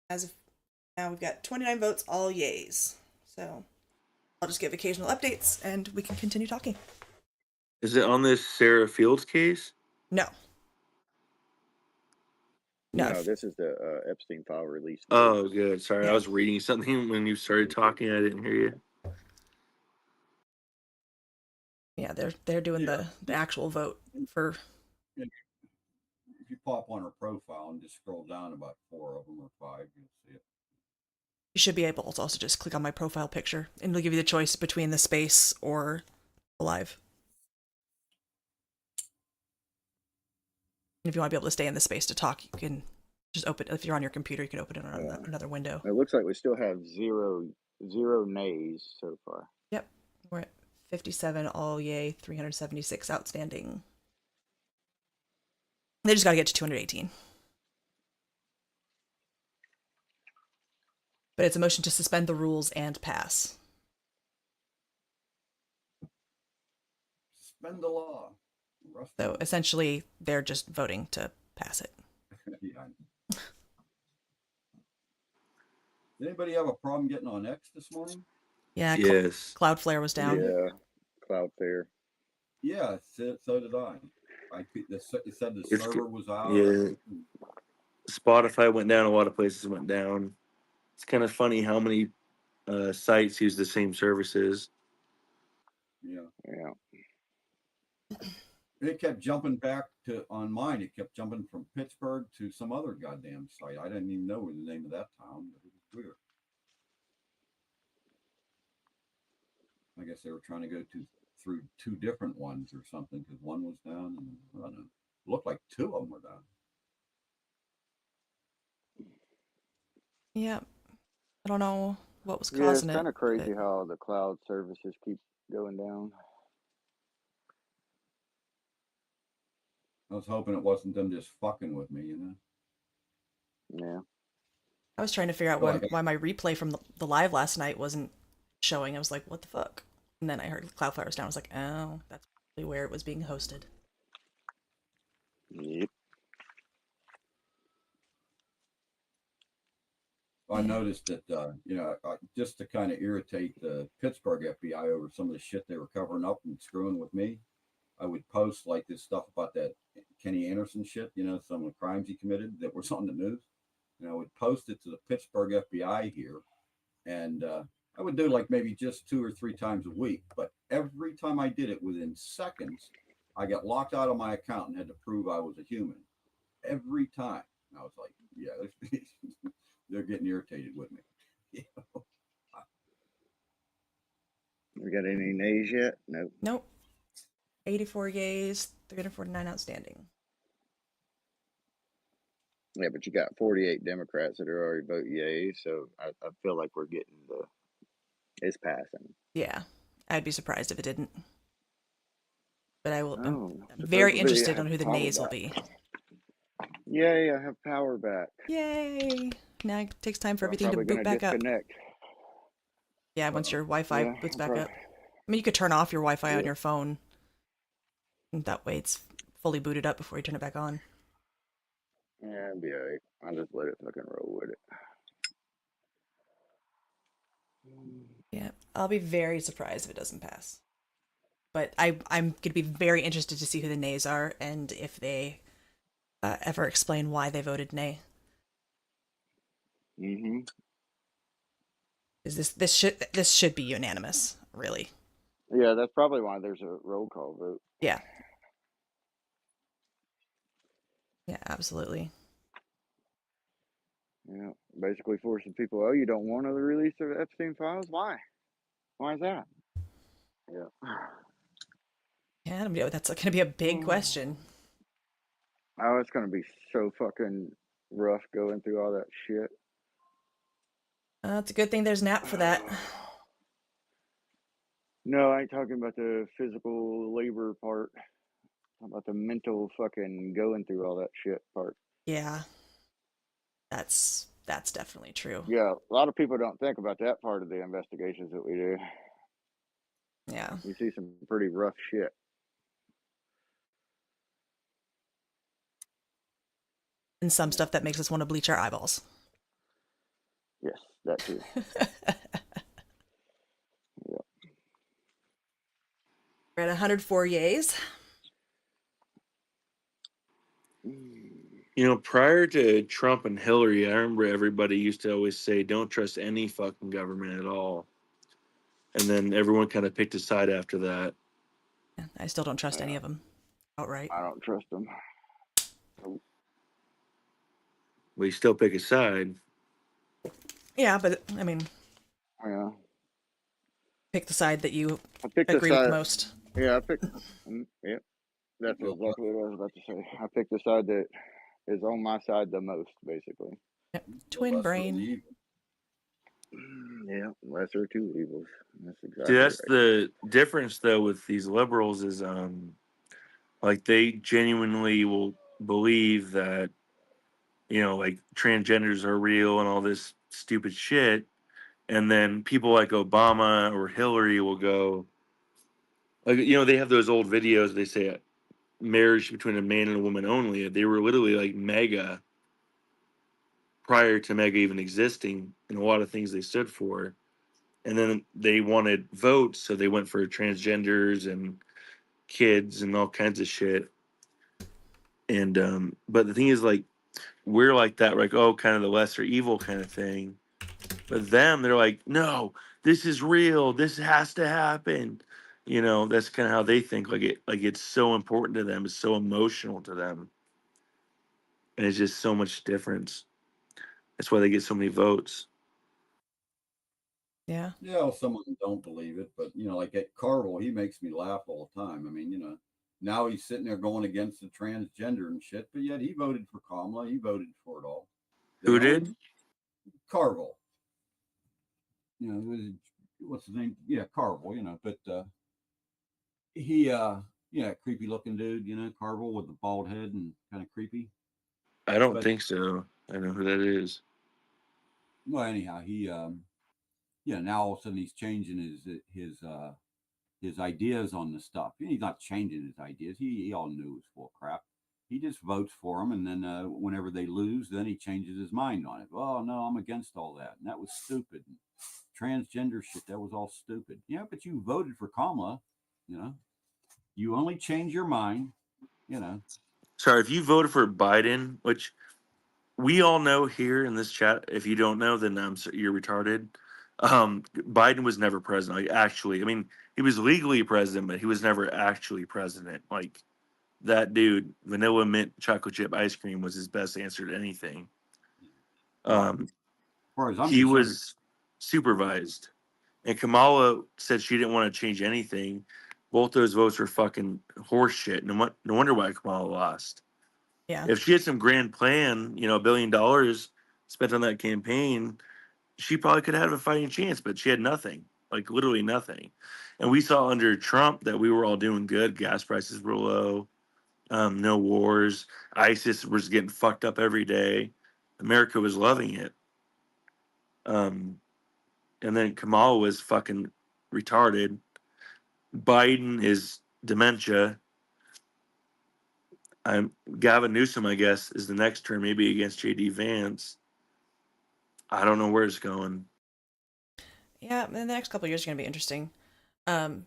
As of now, we've got 29 votes, all yays. So I'll just give occasional updates and we can continue talking. Is it on this Sarah Fields case? No. No, this is the Epstein file release. Oh, good. Sorry, I was reading something when you started talking. I didn't hear you. Yeah, they're doing Yeah. the actual vote for. If you pop on her profile and just scroll down about 4 of them or 5, you'll see it. You should be able to also just click on my profile picture, and it'll give you the choice between the space or alive. And if you want to be able to stay in the space to talk, you can just open. If you're on your computer, you can open it on another window. It looks like we still have zero nays so far. Yep, we're at 57 all yay, 376 outstanding. They just got to get to 218. But it's a motion to suspend the rules and pass. Suspend the law. So essentially, they're just voting to pass it. Yeah. Did anybody have a problem getting on X this morning? Yeah, Yes. Cloudflare was down. Yeah, Cloudflare. Yeah, so did I. It said the It's server was out. Yeah. Spotify went down. A lot of places went down. It's kind of funny how many sites use the same services. Yeah. Yeah. It kept jumping back to on mine. It kept jumping from Pittsburgh to some other goddamn site. I didn't even know the name of that town, but it was weird. I guess they were trying to go through 2 different ones or something because one was down and I don't know. It looked like 2 of them were down. Yeah, I don't know what was Yeah, it's causing it. kind of crazy how the cloud services keep going down. I was hoping it wasn't them just fucking with me, you know? Yeah. I was trying to figure out why my replay from the live last night wasn't showing. I was like, what the fuck? And then I heard Cloudflare was down. I was like, oh, that's probably where it was being hosted. Yep. I noticed that, just to kind of irritate the Pittsburgh FBI over some of the shit they were covering up and screwing with me, I would post like this stuff about that Kenny Anderson shit, some of the crimes he committed that was on the news. And I would post it to the Pittsburgh FBI here. And I would do like maybe just 2 or 3 times a week. But every time I did it within seconds, I got locked out of my account and had to prove I was a human. Every time. And I was like, yeah, they're getting irritated with me. We got any nays yet? Nope. Nope. 84 yays, 349 outstanding. Yeah, but you got 48 Democrats that are already vote yay, so I feel like we're getting it's passing. Yeah, I'd be surprised if it didn't. But I'm supposedly very interested I on have who the power nays will back. be. Yay, I have power back. Yay! Now it takes time for I'm everything to probably boot back up. disconnect. Yeah, once your Wi-Fi Yeah, boots I'm back probably- up. I mean, you could turn off your Wi-Fi on your phone. And that way it's fully booted up before you turn it back on. Yeah, it'll be alright. I'll just let it fucking roll with it. Yeah, I'll be very surprised if it doesn't pass. But I'm going to be very interested to see who the nays are and if they ever explain why they voted nay. Mm-hmm. Is this should be unanimous, really? Yeah, that's probably why there's a roll call vote. Yeah. Yeah, absolutely. Yeah, basically forcing people. Oh, you don't want to release the Epstein files? Why? Why is that? Yeah. Yeah, that's going to be a big question. Oh, it's gonna be so fucking rough going through all that shit. It's a good thing there's an app for that. No, I ain't talking about the physical labor part. I'm talking about the mental fucking going through all that shit part. Yeah. That's definitely true. Yeah, a lot of people don't think about that part of the investigations that we do. Yeah. You see some pretty rough shit. And some stuff that makes us want to bleach our eyeballs. Yes, that too. Yeah. We're at 104 yays. Prior to Trump and Hillary, I remember everybody used to always say, don't trust any fucking government at all. And then everyone kind of picked a side after that. I still don't trust any Yeah, of them outright. I don't trust them. We still pick a side. Yeah, but I mean, Yeah, pick the side that you I picked a agree with the side. most. Yeah, I picked. Yeah, that's Well, exactly what I was about to say. I picked the side that is on my side the most, basically. Yep. the Twin lesser of the brain. evil. Yeah, lesser of two evils. That's See, exactly that's right. the difference though with these liberals is like they genuinely will believe that, like transgenders are real and all this stupid shit. And then people like Obama or Hillary will go, like, they have those old videos. They say marriage between a man and a woman only. They were literally like mega prior to mega even existing, and a lot of things they stood for. And then they wanted votes, so they went for transgenders and kids and all kinds of shit. And but the thing is, like, we're like that, like, oh, kind of the lesser evil kind of thing. But them, they're like, no, this is real. This has to happen. That's kind of how they think. Like it's so important to them. It's so emotional to them, and it's just so much difference. That's why they get so many votes. Yeah. Yeah, well, some of them don't believe it, but like at Carville, he makes me laugh all the time. I mean, now he's sitting there going against the transgender and shit, but yet he voted for Kamala. He voted for it all. Who They did? only Carville. What's his name? Yeah, Carville. But he, yeah, creepy looking dude. Carville with the bald head and kind of creepy. I don't But think so. I know who that is. well, anyhow, he, now all of a sudden he's changing his ideas on the stuff. He's not changing his ideas. He all knew it was full of crap. He just votes for them, and then whenever they lose, then he changes his mind on it. Oh no, I'm against all that, and that was stupid. And transgender shit, that was all stupid. Yeah, but you voted for Kamala. You only change your mind. You know, Sorry, if you voted for Biden, which we all know here in this chat, if you don't know, then you're retarded. Biden was never president. Like, actually, I mean, he was legally president, but he was never actually president. Like, that dude, vanilla mint chocolate chip ice cream was his best answer to anything. as far as I'm He concerned, was supervised, and Kamala said she didn't want to change anything. Both those votes were fucking horse shit. No wonder why Kamala lost. Yeah. If she had some grand plan, $1 billion spent on that campaign, she probably could have a fighting chance, but she had nothing, like literally nothing. And we saw under Trump that we were all doing good. Gas prices were low, no wars. ISIS was getting fucked up every day. America was loving it. Um, and then Kamala was fucking retarded. Biden is dementia. Gavin Newsom, I guess, is the next term, maybe against JD Vance. I don't know where it's going. Yeah, the next couple of years are going to be interesting. Um,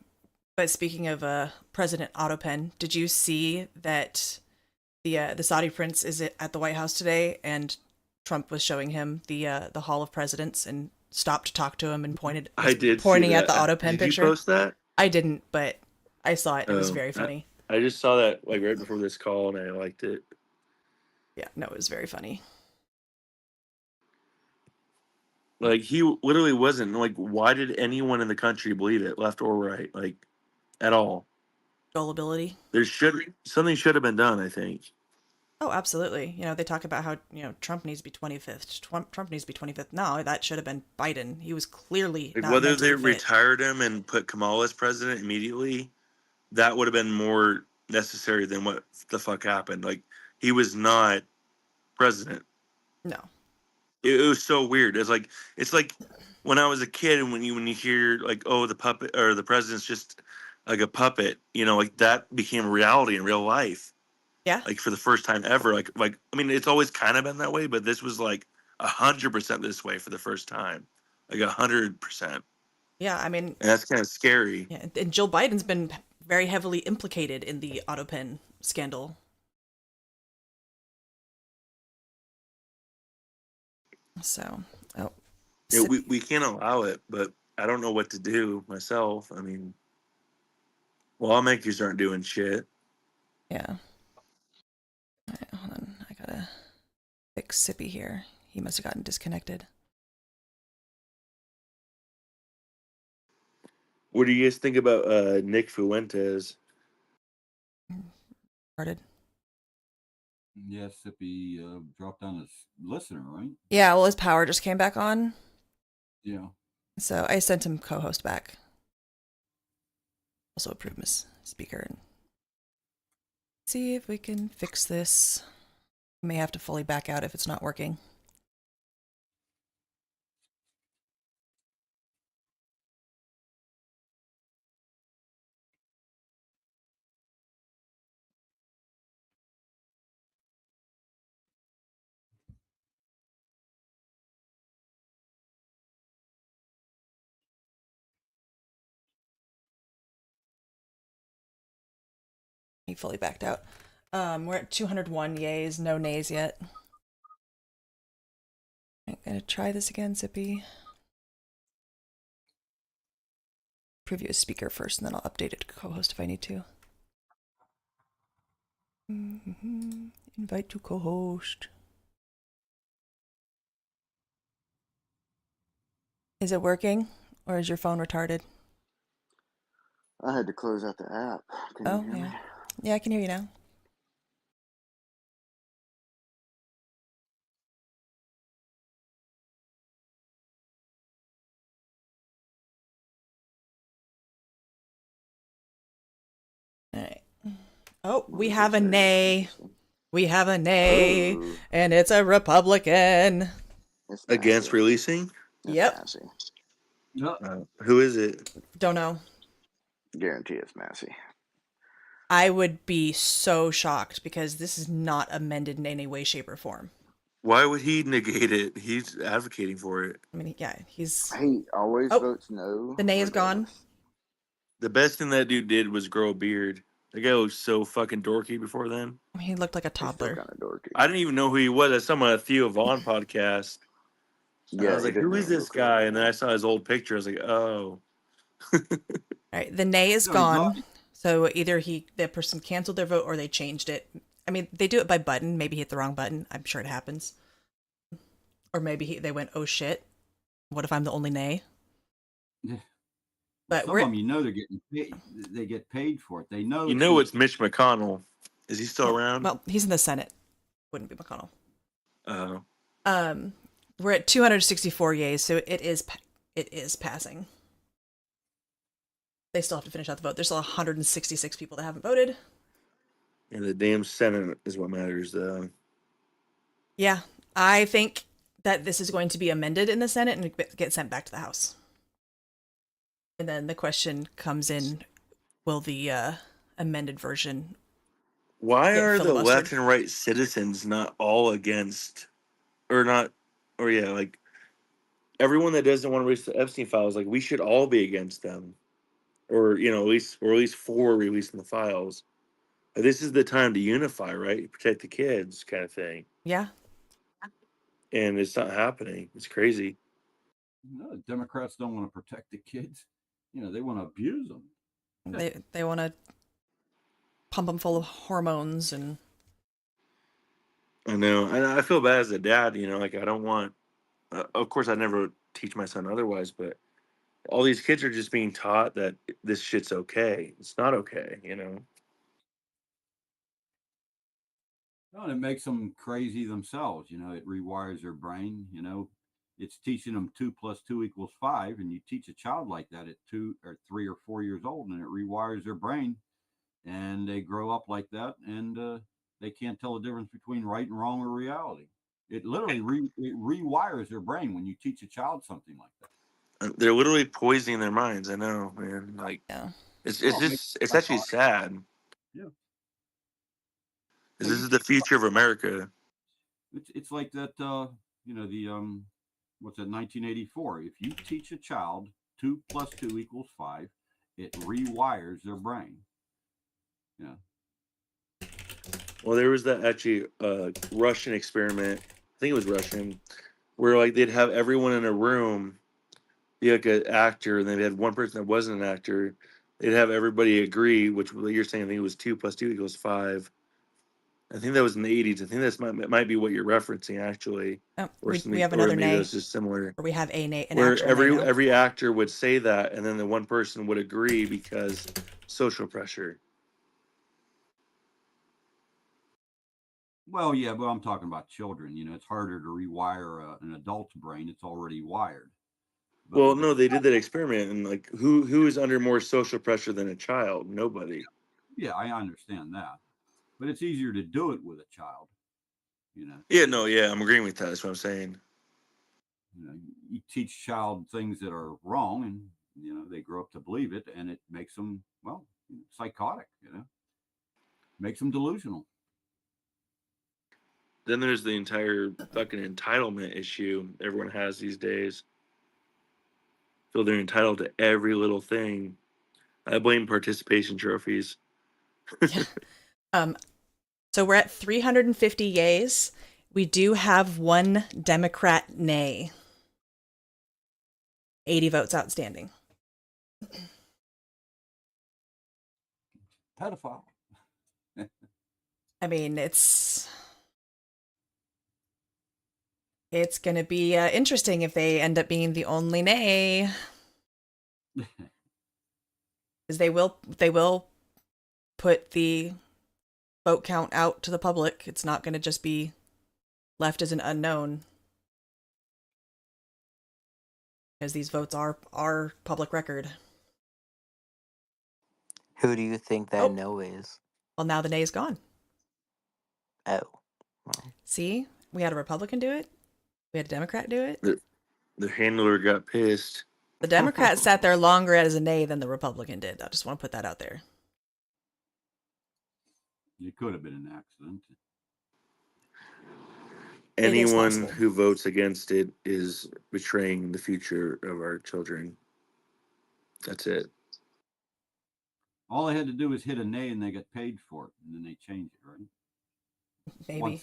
but speaking of President Autopen, did you see that the Saudi prince is at the White House today, and Trump was showing him the Hall of Presidents and stopped to talk to him and I did see pointing at the that. Autopen Did you picture? post that? I didn't, but I saw it. It was Oh, very funny. I just saw that like right before this call, and I liked it. Yeah, no, it was very funny. Like he literally wasn't like. Why did anyone in the country believe it, left or right, like at all? Gullibility. Something should have been done. I think. Oh, absolutely. They talk about how, Trump needs to be 25th. Trump needs to be 25th. No, that should have been Biden. He was clearly Like not whether they mentally fit. retired him and put Kamala as president immediately, that would have been more necessary than what the fuck happened. Like he was not president. No. It was so weird. It's like when I was a kid and when you hear like, oh, the puppet or the president's just like a puppet, like that became a reality in real life. Yeah. Like for the first time ever. Like I mean, it's always kind of been that way, but this was like 100% this way for the first time. Like 100%. Yeah, I mean, And that's kind of scary. yeah, and Joe Biden's been very heavily implicated in the Autopen scandal. So, oh. Yeah, we can't allow it, but I don't know what to do myself. I mean, Lawmakers aren't doing shit. Yeah. All right, hold on. I gotta fix Sippy here. He must have gotten disconnected. What do you guys think about Nick Fuentes? Started. Yes, Sippy dropped down as listener, right? Yeah, well, his power just came back on. Yeah. So I sent him co-host back. Also approved him as speaker. And see if we can fix this. We may have to fully back out if it's not working. He fully backed out. We're at 201 yays, no nays yet. I'm gonna try this again, Zippy. Preview as speaker first, and then I'll update it to co-host if I need to. Invite to co-host. Is it working, or is your phone retarded? I had to close out the app. Can you hear me? Yeah, I can hear you now. All right. Oh, we have a nay. We have a nay, and it's a Republican. Against releasing? Yep. Who is it? Don't know. Guarantee it's Massey. I would be so shocked because this is not amended in any way, shape, or form. Why would he negate it? He's advocating for it. I mean, yeah, he's... He always votes no. The nay is gone. The best thing that dude did was grow a beard. That guy looked so fucking dorky before then. I mean, he looked like a toddler. Kind of dorky. I didn't even know who he was. I saw him on a Theo Vaughn podcast. Yeah, I was like, who is this guy? And then I saw his old picture. I was like, oh. All right, the nay is gone. So either the person canceled their vote or they changed it. I mean, they do it by button. Maybe he hit the wrong button. I'm sure it happens. Or maybe they went, oh shit, what if I'm the only nay? Yeah. But some of them, they're getting paid. They get paid for it. They know. You know it's Mitch McConnell. Is he still around? Well, he's in the Senate. Wouldn't be McConnell. Oh. We're at 264 yays, so it is passing. They still have to finish out the vote. There's still 166 people that haven't voted. And the damn Senate is what matters, though. Yeah, I think that this is going to be amended in the Senate and get sent back to the House. And then the question comes in, will the amended version... Why are the left and right citizens not all against... like, everyone that doesn't want to release the Epstein files, like, we should all be against them. Or, at least for releasing the files. But this is the time to unify, right? Protect the kids, kind of thing. Yeah. And it's not happening. It's crazy. No, Democrats don't want to protect the kids. They want to abuse them. They want to pump them full of hormones and... I know. And I feel bad as a dad, I don't want... of course, I never teach my son otherwise, but all these kids are just being taught that this shit's okay. It's not okay, No, and it makes them crazy themselves. It rewires their brain. It's teaching them 2 + 2 = 5, and you teach a child like that at 2 or 3 or 4 years old, and it rewires their brain, and they grow up like that, and they can't tell the difference between right and wrong or reality. It literally it rewires their brain when you teach a child something like that. They're literally poisoning their minds. I know, man. Like, yeah. It's actually sad. Yeah. This is the future of America. It's like that. What's that? 1984. If you teach a child 2 + 2 = 5, it rewires their brain. Yeah. Well, there was that actually Russian experiment. I think it was Russian, where like they'd have everyone in a room be like an actor, and they'd have one person that wasn't an actor, they'd have everybody agree, which you're saying I think it was 2 + 2 = 5. I think that was in the 80s. I think that's might be what you're referencing actually, Oh, or we have another maybe nay, that's just similar. or we have an Where actual nay now. every actor would say that, and then the one person would agree because social pressure. Well, yeah, but I'm talking about children. You know, it's harder to rewire an adult's brain. It's already wired. But Well, with no, a they did that experiment, and like, who is under more social pressure than a child? Nobody. yeah, I understand that. But it's easier to do it with a child. You know. Yeah, no, yeah, I'm agreeing with that. That's what I'm saying. You know, you teach child things that are wrong, and you know they grow up to believe it, and it makes them psychotic. You know, makes them delusional. Then there's the entire fucking entitlement issue everyone has these days. Feel they're entitled to every little thing. I blame participation trophies. So we're at 350 yays. We do have one Democrat nay. 80 votes outstanding. Pedophile. I mean, it's going to be interesting if they end up being the only nay. Because they will put the vote count out to the public. It's not going to just be left as an unknown. Because these votes are public record. Who do you think that no is? Well, now the nay is gone. Oh. Well. See? We had a Republican do it. We had a Democrat do it. The handler got pissed. The Democrat sat there longer as a nay than the Republican did. I just want to put that out there. It could have been an accident. Anyone who votes against it is betraying the future of our children. That's it. All they had to do was hit a nay, and they get paid for it, and then they change it, right? Maybe.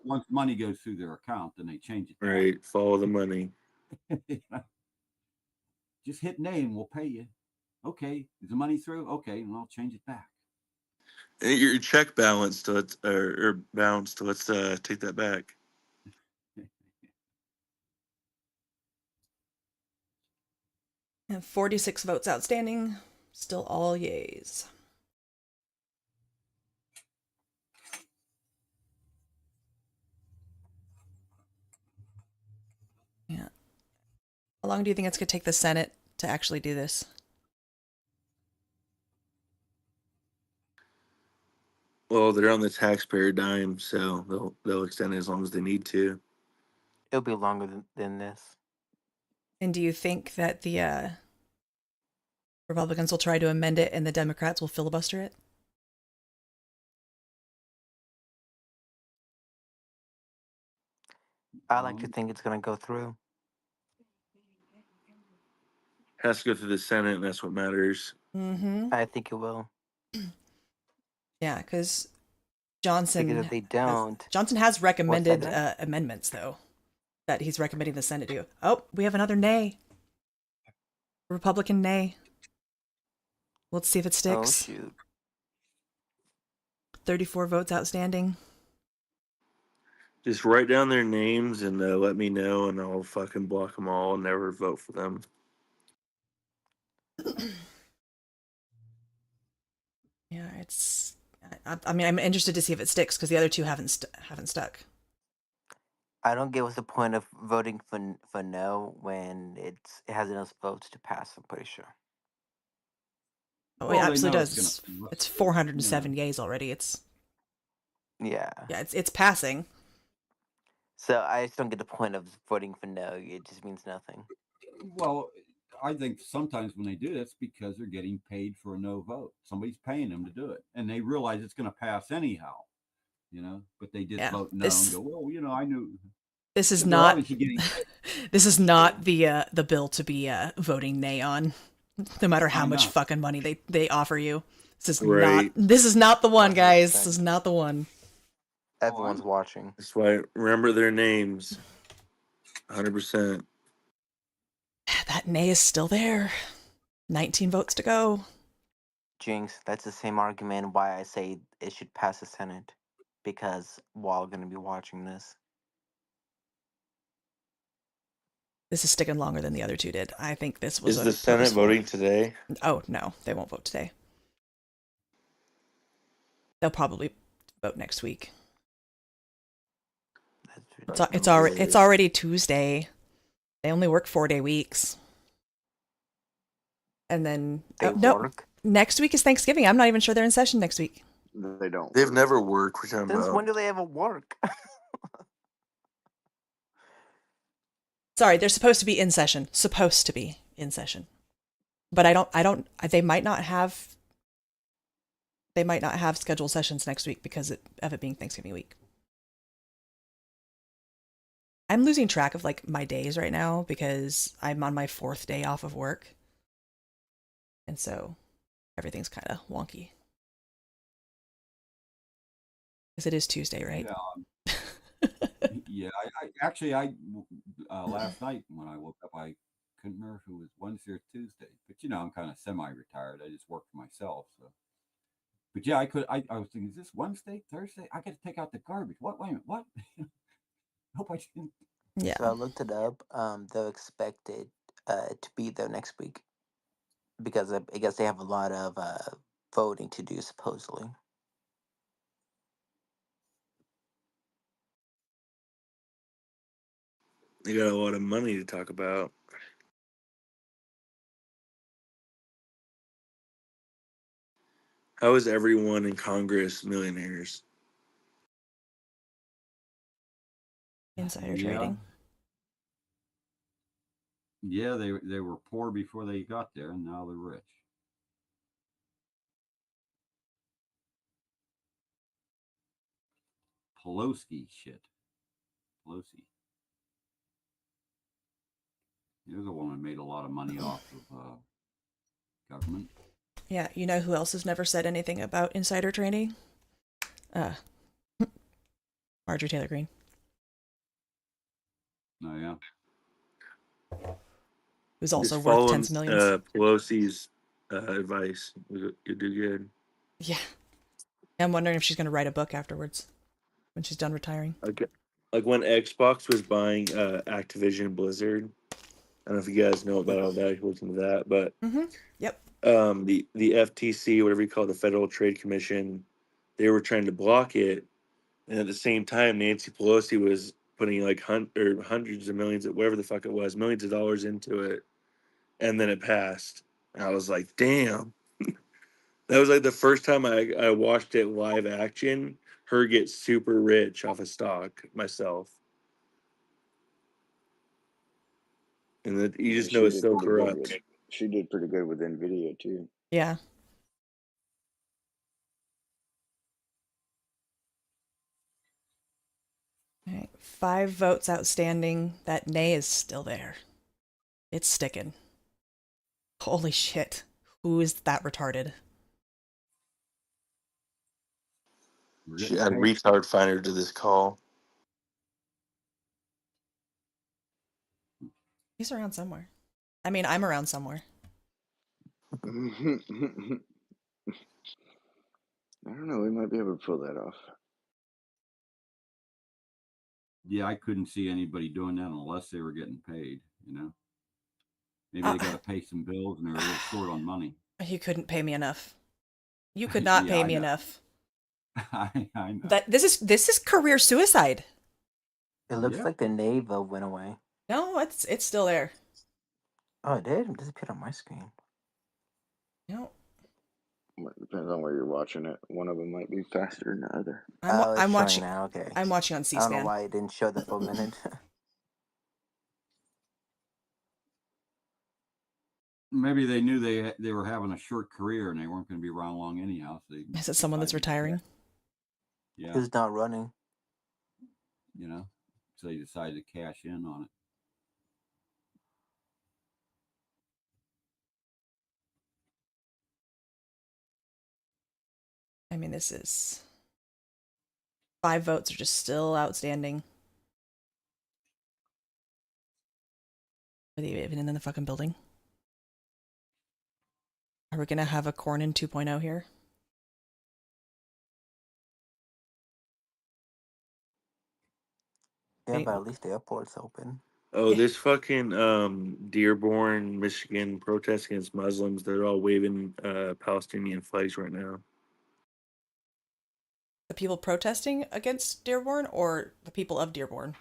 Once money goes through their account, then they change it. Right, follow the money. Just hit nay, and we'll pay you. Okay, is the money through? Okay, and I'll change it back. Your check balance to or bounced. Let's take that back. And 46 votes outstanding. Still all yays. Yeah. How long do you think it's going to take the Senate to actually do this? Well, they're on the taxpayer dime, so they'll extend it as long as they need to. It'll be longer than this. And do you think that the Republicans will try to amend it and the Democrats will filibuster it? I like to think it's going to go through. Has to go through the Senate, and that's what matters. Mm-hmm. I think it will. Yeah, because Johnson. Because if they don't, Johnson has recommended amendments, though, that he's recommending the Senate do. Oh, we have another nay. Republican nay. Let's see if it sticks. Oh, shoot. 34 votes outstanding. Just write down their names and let me know, and I'll fucking block them all and never vote for them. Yeah, it's. I mean, I'm interested to see if it sticks because the other two haven't stuck. I don't get what's the point of voting for no when it has enough votes to pass. I'm pretty sure. Oh, well, it absolutely does. It's 407 yays already. It's. Yeah. Yeah, it's passing. So I just don't get the point of voting for no. It just means nothing. Well, I think sometimes when they do that's because they're getting paid for a no vote. Somebody's paying them to do it, and they realize it's going to pass anyhow. You know, but they just vote no and go, well, you know, I knew. This is not. This is not the bill to be voting nay on, no matter how much fucking money they offer you. This is not. This is not the one, guys. This is not the one. Everyone's watching. That's why remember their names. 100%. That nay is still there. 19 votes to go. Jinx, that's the same argument why I say it should pass the Senate, because we're all going to be watching this. This is sticking longer than the other two did. I think this was Is a the Senate purposeful. voting today? Oh no, they won't vote today. They'll probably vote next week. It's already Tuesday. They only work 4-day weeks. And then work? Next week is Thanksgiving. I'm not even sure they're in session next week. They don't. They've never worked. We're talking Since about. when do they ever work? Sorry, they're supposed to be in session. Supposed to be in session. But they might not have scheduled sessions next week because of it being Thanksgiving week. I'm losing track of like my days right now because I'm on my 4th day off of work. And so everything's kind of wonky. Because it is Tuesday, right? Yeah. I last night when I woke up, I couldn't remember if it was Wednesday or Tuesday. But I'm kind of semi-retired. I just work for myself. So, but yeah, I was thinking, is this Wednesday, Thursday? I got to take out the garbage. What? Wait a minute. What? Hope I didn't. Yeah. So I looked it up. They'll expect it to be there next week because I guess they have a lot of voting to do, supposedly. They got a lot of money to talk about. How is everyone in Congress millionaires? Insider trading. Yeah, they were poor before they got there, and now they're rich. Pelosi shit. Pelosi. There's a woman made a lot of money off of government. Yeah, you know who else has never said anything about insider trading? Marjorie Taylor Greene. Oh yeah. Who's also worth tens of millions. Pelosi's advice. You do good. Yeah. I'm wondering if she's going to write a book afterwards when she's done retiring. Okay. Like when Xbox was buying Activision Blizzard. I don't know if you guys know about all that. Look into that, but Yep. The FTC, whatever you call it, the Federal Trade Commission, they were trying to block it, and at the same time, Nancy Pelosi was putting like hundreds of millions, whatever the fuck it was, millions of dollars into it, and then it passed. And I was like, damn. That was like the first time I watched it live action. Her get super rich off of stock myself. And that you just know it's so corrupt. She did pretty good with NVIDIA too. Yeah. All right. 5 votes outstanding. That nay is still there. It's sticking. Holy shit. Who is that retarded? She had retard finder to this call. He's around somewhere. I mean, I'm around somewhere. I don't know. We might be able to pull that off. Yeah, I couldn't see anybody doing that unless they were getting paid, Maybe they got to pay some bills and they're a little short on money. You couldn't pay me enough. You could not pay me enough. I know. That this is career suicide. It looks like the nay vote went away. No, it's still there. Oh, it did? It disappeared on my screen. No. It depends on where you're watching it. One of them might be faster than the other. I'm watching now. Okay. I'm watching on C-SPAN. I don't know why it didn't show the full minute. Maybe they knew they were having a short career and they weren't going to be around long anyhow. So is it someone that's retiring? Yeah. Who's not running? So they decided to cash in on it. I mean, this is 5 votes are just still outstanding. Are they even in the fucking building? Are we gonna have a Cornyn 2.0 here? Yeah, Right. but at least the airport's open. Oh, Yeah. this fucking Dearborn, Michigan protest against Muslims, they're all waving Palestinian flags right now. The people protesting against Dearborn or the people of Dearborn?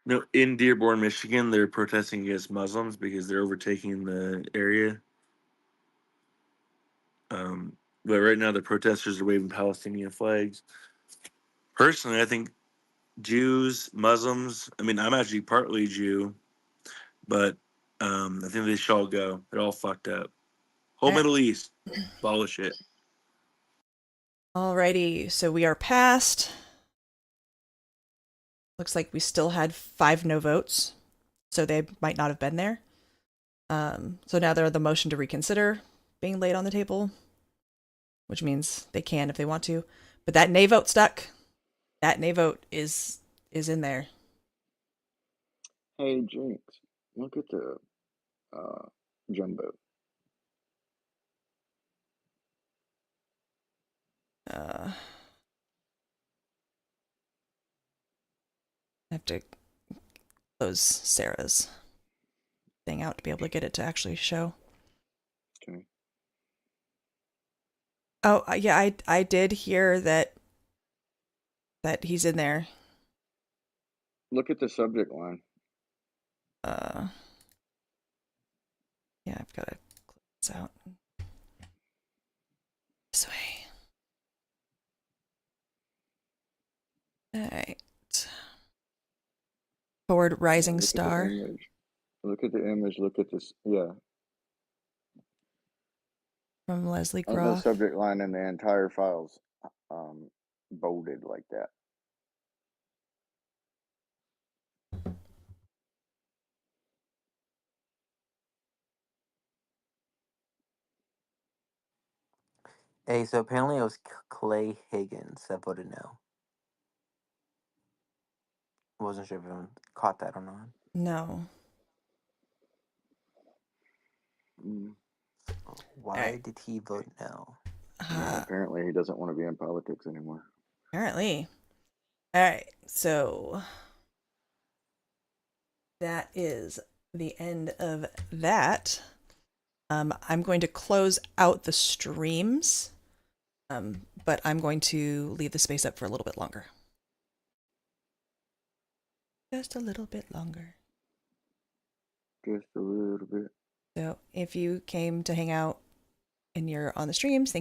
No, in Dearborn, Michigan, they're protesting against Muslims because they're overtaking the area. But right now, the protesters are waving Palestinian flags. Personally, I think Jews, Muslims. I mean, I'm actually partly Jew, but I think they should all go. They're all fucked up. Whole All right. Middle East, abolish it. Alrighty, so we are past. Looks like we still had 5 no votes, so they might not have been there. So now they're the motion to reconsider being laid on the table, which means they can if they want to. But that nay vote stuck. That nay vote is in there. Hey, Jinx, look at the jumbo. I have to close Sarah's thing out to be able to get it to actually show. Okay. Oh, yeah, I did hear that he's in there. Look at the subject line. Yeah, I've got to close this out. This way. All right. Forward rising Look star. at the image. Look at the image. Look at this. Yeah. From Leslie And the Groff. subject line in the entire file's bolded like that. Hey, so apparently it was Clay Higgins that voted no. Wasn't sure if everyone caught that or not. No. Why right. did he vote no? Apparently he doesn't want to be in politics anymore. Apparently. All right. So that is the end of that. I'm going to close out the streams, but I'm going to leave the space up for a little bit longer. Just a little bit longer. Just a little bit. So if you came to hang out and you're on the streams, thank